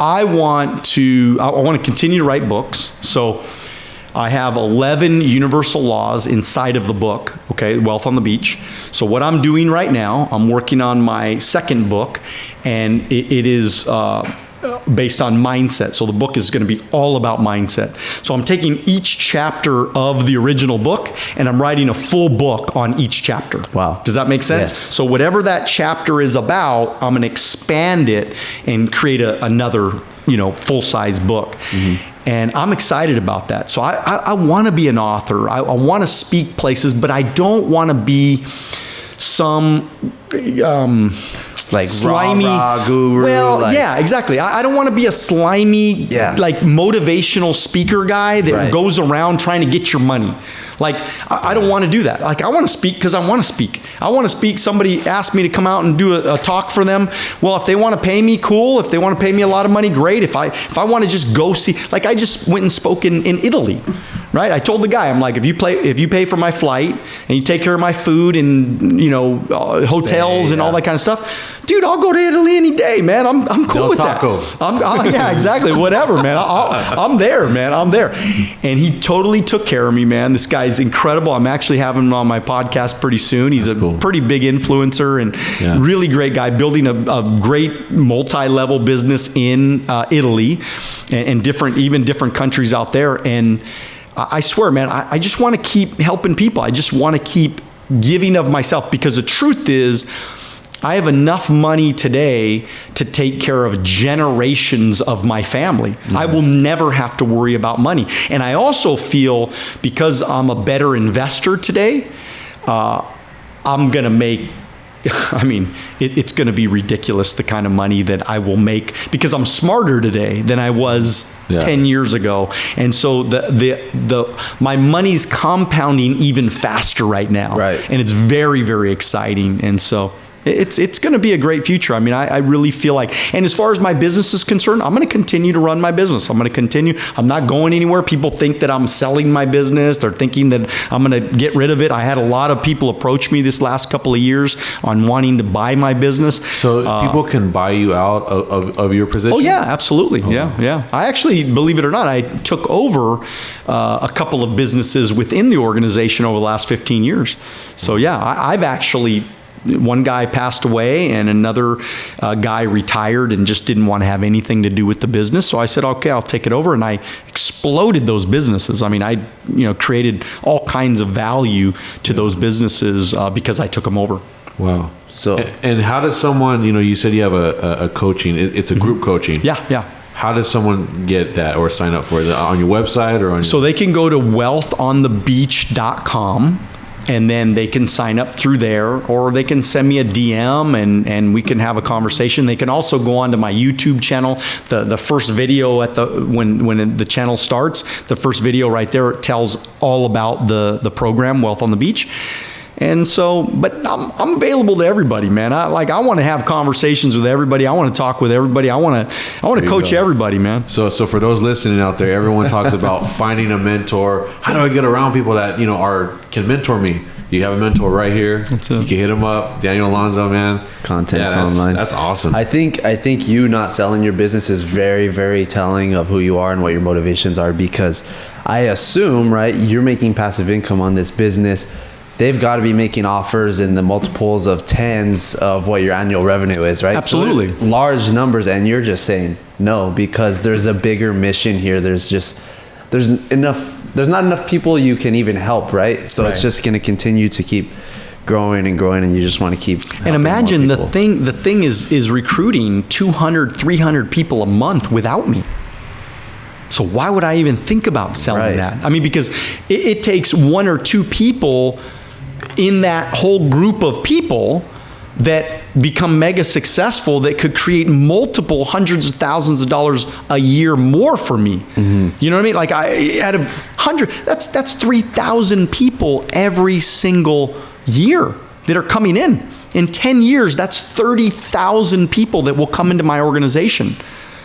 I want to continue to write books. So I have 11 universal laws inside of the book, okay, Wealth on the Beach. So what I'm doing right now, I'm working on my second book, and it is based on mindset. So the book is going to be all about mindset. So I'm taking each chapter of the original book and I'm writing a full book on each chapter. Wow. Does that make sense? Yes. So whatever that chapter is about, I'm going to expand it and create another, full-size book. And I'm excited about that. So I want to be an author. I want to speak places, but I don't want to be some like slimy rah-rah guru. Well, yeah, exactly. I don't want to be a slimy, like motivational speaker guy that goes around trying to get your money. Like, I don't want to do that. Like, I want to speak because I want to speak. I want to speak. Somebody asked me to come out and do a talk for them. Well, if they want to pay me, cool. If they want to pay me a lot of money, great. If I want to just go see, like I just went and spoke in Italy, right? I told the guy, I'm like, if you pay for my flight and you take care of my food and, hotels and all that kind of stuff, dude, I'll go to Italy any day, man. I'm cool with that. Yeah, exactly. Whatever, man. I'm there, man. I'm there. And he totally took care of me, man. This guy's incredible. I'm actually having him on my podcast pretty soon. He's pretty big influencer and really great guy, building a great multi-level business in Italy and different countries out there. And I swear, man, I just want to keep helping people. I just want to keep giving of myself, because the truth is, I have enough money today to take care of generations of my family. I will never have to worry about money. And I also feel, because I'm a better investor today, I'm going to make, it's going to be ridiculous, the kind of money that I will make, because I'm smarter today than I was 10 years ago. And so my money's compounding even faster right now. Right. And it's very, very exciting. And so it's going to be a great future. I mean, I really feel like, and as far as my business is concerned, I'm going to continue to run my business. I'm going to continue. I'm not going anywhere. People think that I'm selling my business. They're thinking that I'm going to get rid of it. I had a lot of people approach me this last couple of years on wanting to buy my business. So people can buy you out of your position? Oh, yeah, absolutely. Oh. Yeah. I actually, believe it or not, I took over a couple of businesses within the organization over the last 15 years. So, yeah, I've actually... One guy passed away and another guy retired and just didn't want to have anything to do with the business. So I said, okay, I'll take it over. And I exploded those businesses. I mean, I created all kinds of value to those businesses because I took them over. Wow. So, and how does someone, you said you have a coaching, it's a group coaching. Yeah. How does someone get that or sign up for it? On your website or on So they can go to wealthonthebeach.com. And then they can sign up through there, or they can send me a DM and we can have a conversation. They can also go onto my YouTube channel. The first video when the channel starts, the first video right there tells all about the program, Wealth on the Beach. And so, but I'm available to everybody, man. I want to have conversations with everybody. I want to talk with everybody. I want to coach everybody, man. So for those listening out there, everyone talks about finding a mentor. How do I get around people that can mentor me? You have a mentor right here. You can hit him up, Daniel Alonzo, man. Content's online. That's awesome. I think you not selling your business is very, very telling of who you are and what your motivations are, because I assume, right, you're making passive income on this business. They've got to be making offers in the multiples of tens of what your annual revenue is, right? Absolutely. So large numbers, and you're just saying no because there's a bigger mission here. There's not enough people you can even help, right? So it's just going to continue to keep growing and growing, and you just want to keep helping. And imagine the thing is recruiting 200, 300 people a month without me. So why would I even think about selling that? I mean, because it takes one or two people in that whole group of people that become mega successful that could create multiple hundreds of thousands of dollars a year more for me. You know what I mean? Like out of 100, that's 3,000 people every single year that are coming in. In 10 years, that's 30,000 people that will come into my organization.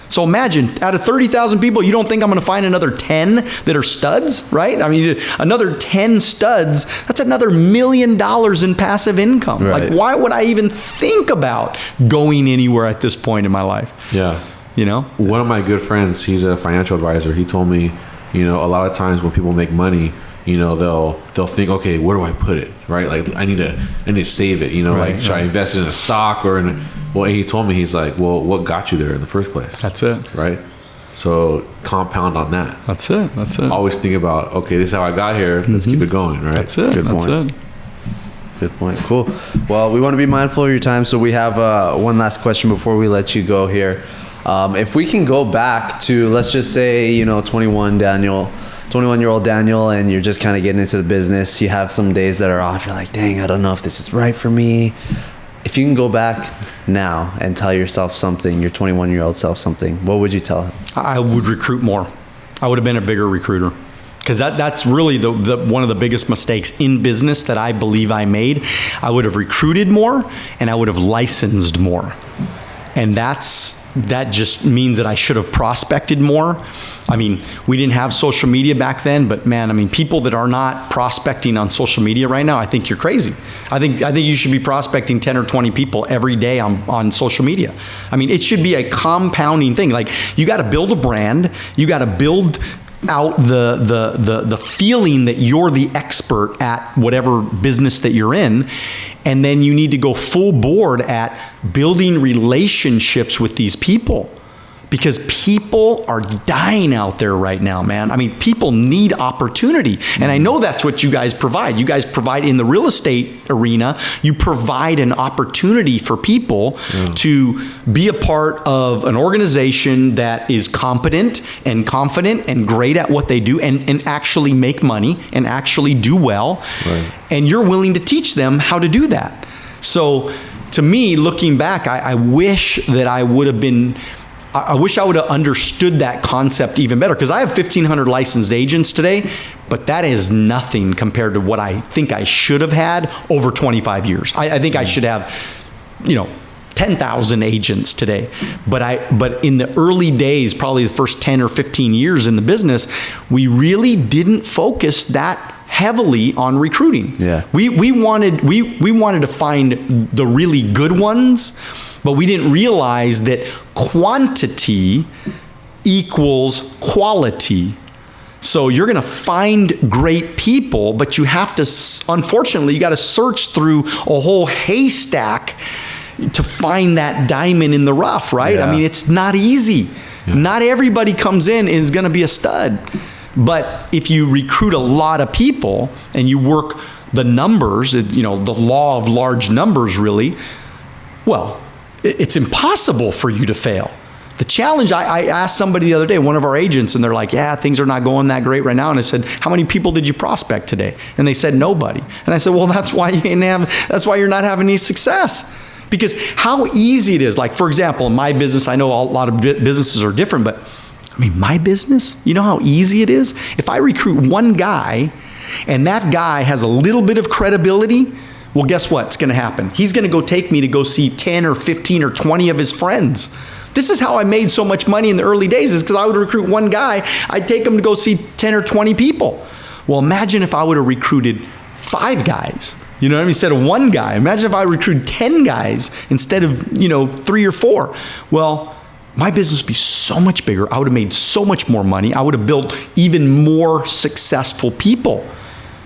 So imagine, out of 30,000 people, you don't think I'm going to find another 10 that are studs, right? I mean, another 10 studs, that's another $1 million in passive income. Right. Like, why would I even think about going anywhere at this point in my life? Yeah. You know? One of my good friends, he's a financial advisor. He told me, you know, a lot of times when people make money, you know, they'll think, okay, where do I put it, right? Like I need to save it, you know, right, like should I invest it in a stock or in well, he told me, he's like, well, what got you there in the first place? That's it. Right? So compound on that. That's it. Always think about, okay, this is how I got here. Let's keep it going, right? That's it. Good point. Good point. Cool. Well, we want to be mindful of your time, so we have one last question before we let you go here. If we can go back to, let's just say, you know, 21-year-old Daniel, and you're just kind of getting into the business. You have some days that are off. You're like, dang, I don't know if this is right for me. If you can go back now and tell yourself something, your 21-year-old self something, what would you tell him? I would recruit more. I would have been a bigger recruiter. Because that's really the one of the biggest mistakes in business that I believe I made. I would have recruited more and I would have licensed more. And that just means that I should have prospected more. I mean, we didn't have social media back then, but man, I mean, people that are not prospecting on social media right now, I think you're crazy. I think you should be prospecting 10 or 20 people every day on social media. I mean, it should be a compounding thing. Like, you got to build a brand, you got to build out the feeling that you're the expert at whatever business that you're in. And then you need to go full board at building relationships with these people, because people are dying out there right now, man. I mean, people need opportunity. And I know that's what you guys provide. You guys provide in the real estate arena, you provide an opportunity for people to be a part of an organization that is competent and confident and great at what they do and actually make money and actually do well. Right. And you're willing to teach them how to do that. So to me, looking back, I wish that I would have been... I wish I would have understood that concept even better, because I have 1,500 licensed agents today, but that is nothing compared to what I think I should have had over 25 years. I think I should have, 10,000 agents today. But in the early days, probably the first 10 or 15 years in the business, we really didn't focus that heavily on recruiting. Yeah. We wanted to find the really good ones, but we didn't realize that quantity equals quality. So you're going to find great people, but you have to, unfortunately, you got to search through a whole haystack to find that diamond in the rough, right? Yeah. I mean, it's not easy. Yeah. Not everybody comes in is going to be a stud. But if you recruit a lot of people and you work the numbers, the law of large numbers, really, well, it's impossible for you to fail. The challenge, I asked somebody the other day, one of our agents, and they're like, yeah, things are not going that great right now. And I said, how many people did you prospect today? And they said, nobody. And I said, well, that's why you're not having any success. Because how easy it is. Like, for example, in my business, I know a lot of businesses are different, but I mean, my business, you know how easy it is? If I recruit one guy and that guy has a little bit of credibility, well, guess what's going to happen? He's going to go take me to go see 10 or 15 or 20 of his friends. This is how I made so much money in the early days, is because I would recruit one guy. I'd take him to go see 10 or 20 people. Well, imagine if I would have recruited 5 guys, instead of one guy. Imagine if I recruited 10 guys instead of, 3 or 4. Well, my business would be so much bigger. I would have made so much more money. I would have built even more successful people.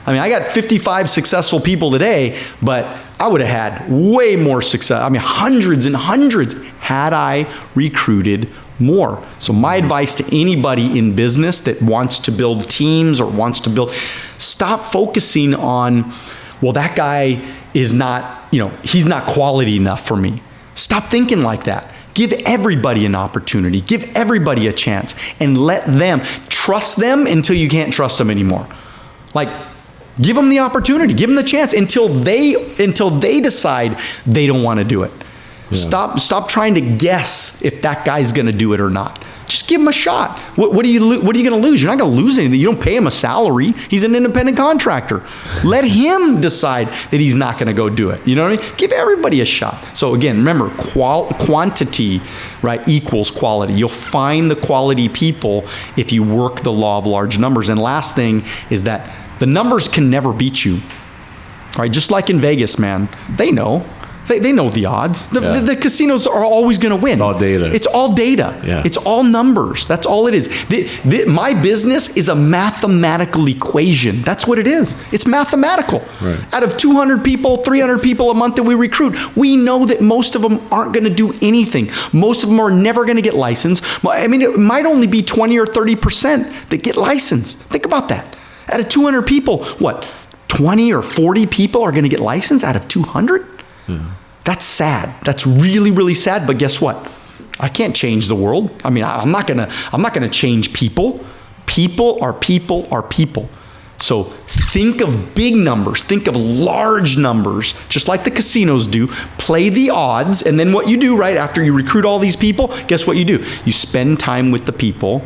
I mean, I got 55 successful people today, but I would have had way more success. I mean, hundreds and hundreds had I recruited more. So my advice to anybody in business that wants to build teams or wants to stop focusing on, well, that guy is not, he's not quality enough for me. Stop thinking like that. Give everybody an opportunity. Give everybody a chance, and let them trust them until you can't trust them anymore. Like, give them the opportunity, give them the chance until they decide they don't want to do it. Stop trying to guess if that guy's going to do it or not. Just give him a shot. What are you going to lose? You're not going to lose anything. You don't pay him a salary. He's an independent contractor. Let him decide that he's not going to go do it. You know what I mean? Give everybody a shot. So again, remember, quantity, right, equals quality. You'll find the quality people if you work the law of large numbers. And last thing is that the numbers can never beat you. All right, just like in Vegas, man, they know. They know the odds. The casinos are always going to win. It's all data. It's all data. Yeah. It's all numbers. That's all it is. My business is a mathematical equation. That's what it is. It's mathematical. Right. Out of 200 people, 300 people a month that we recruit, we know that most of them aren't going to do anything. Most of them are never going to get licensed. I mean, it might only be 20 or 30% that get licensed. Think about that. Out of 200 people, what, 20 or 40 people are going to get licensed out of 200? Yeah. That's sad. That's really, really sad. But guess what? I can't change the world. I mean, I'm not gonna change people. People are people are people. So think of big numbers. Think of large numbers, just like the casinos do. Play the odds, and then what you do, right after you recruit all these people, guess what you do? You spend time with the people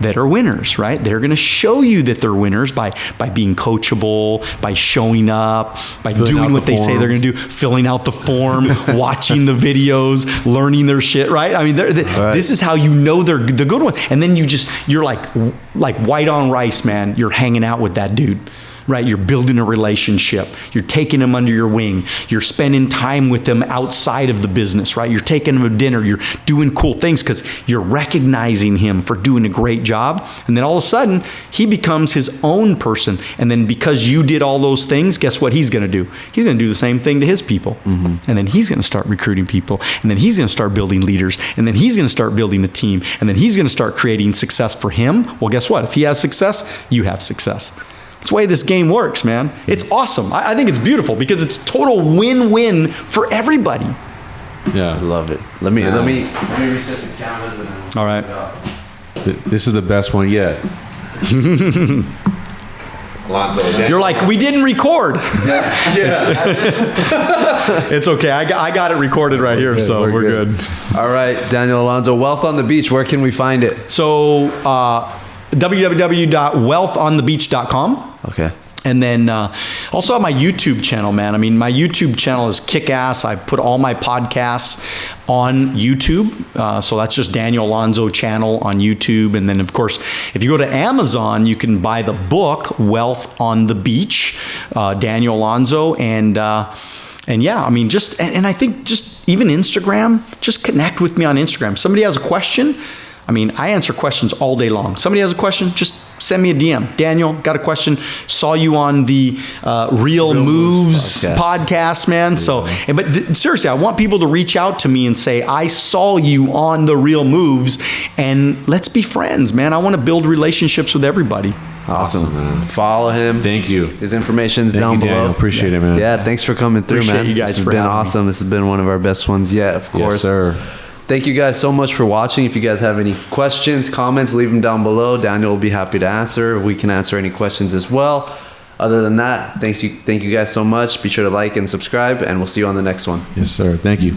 that are winners, right? They're going to show you that they're winners by being coachable, by showing up, by doing what they say they're going to do, filling out the form, watching the videos, learning their shit, right? I mean, this is how you know they're the good one. And then you're like white on rice, man. You're hanging out with that dude. Right? You're building a relationship. You're taking them under your wing. You're spending time with them outside of the business, right? You're taking them to dinner. You're doing cool things because you're recognizing him for doing a great job. And then all of a sudden, he becomes his own person. And then because you did all those things, guess what he's going to do? He's going to do the same thing to his people. Mm-hmm. And then he's going to start recruiting people. And then he's going to start building leaders. And then he's going to start building a team. And then he's going to start creating success for him. Well, guess what? If he has success, you have success. That's the way this game works, man. It's awesome. I think it's beautiful because it's total win-win for everybody. Yeah, I love it. Let me reset these cameras. And all right. This is the best one yet. Alonzo, you're like, we didn't record. It's okay. I got it recorded right here, so we're good. All right, Daniel Alonzo, Wealth on the Beach. Where can we find it? So, www.wealthonthebeach.com. Okay. And then also have my YouTube channel, man. I mean, my YouTube channel is kick-ass. I put all my podcasts on YouTube. So that's just Daniel Alonzo channel on YouTube. And then, of course, if you go to Amazon, you can buy the book, Wealth on the Beach, Daniel Alonzo. And yeah, I mean, and I think just even Instagram, just connect with me on Instagram. Somebody has a question. I mean, I answer questions all day long. Somebody has a question, just send me a DM. Daniel, got a question. Saw you on the Real Moves podcast, man. So, but seriously, I want people to reach out to me and say, I saw you on the Real Moves, and let's be friends, man. I want to build relationships with everybody. Awesome, man. Follow him. Thank you. His information's down below. Daniel. Appreciate it, man. Yeah, thanks for coming through, Appreciate man. you guys This has for been having awesome. me. This has been one of our best ones yet, of course. Yes, sir. Thank you guys so much for watching. If you guys have any questions, comments, leave them down below. Daniel will be happy to answer. We can answer any questions as well. Other than that, thank you guys so much. Be sure to like and subscribe, and we'll see you on the next one. Yes, sir. Thank you.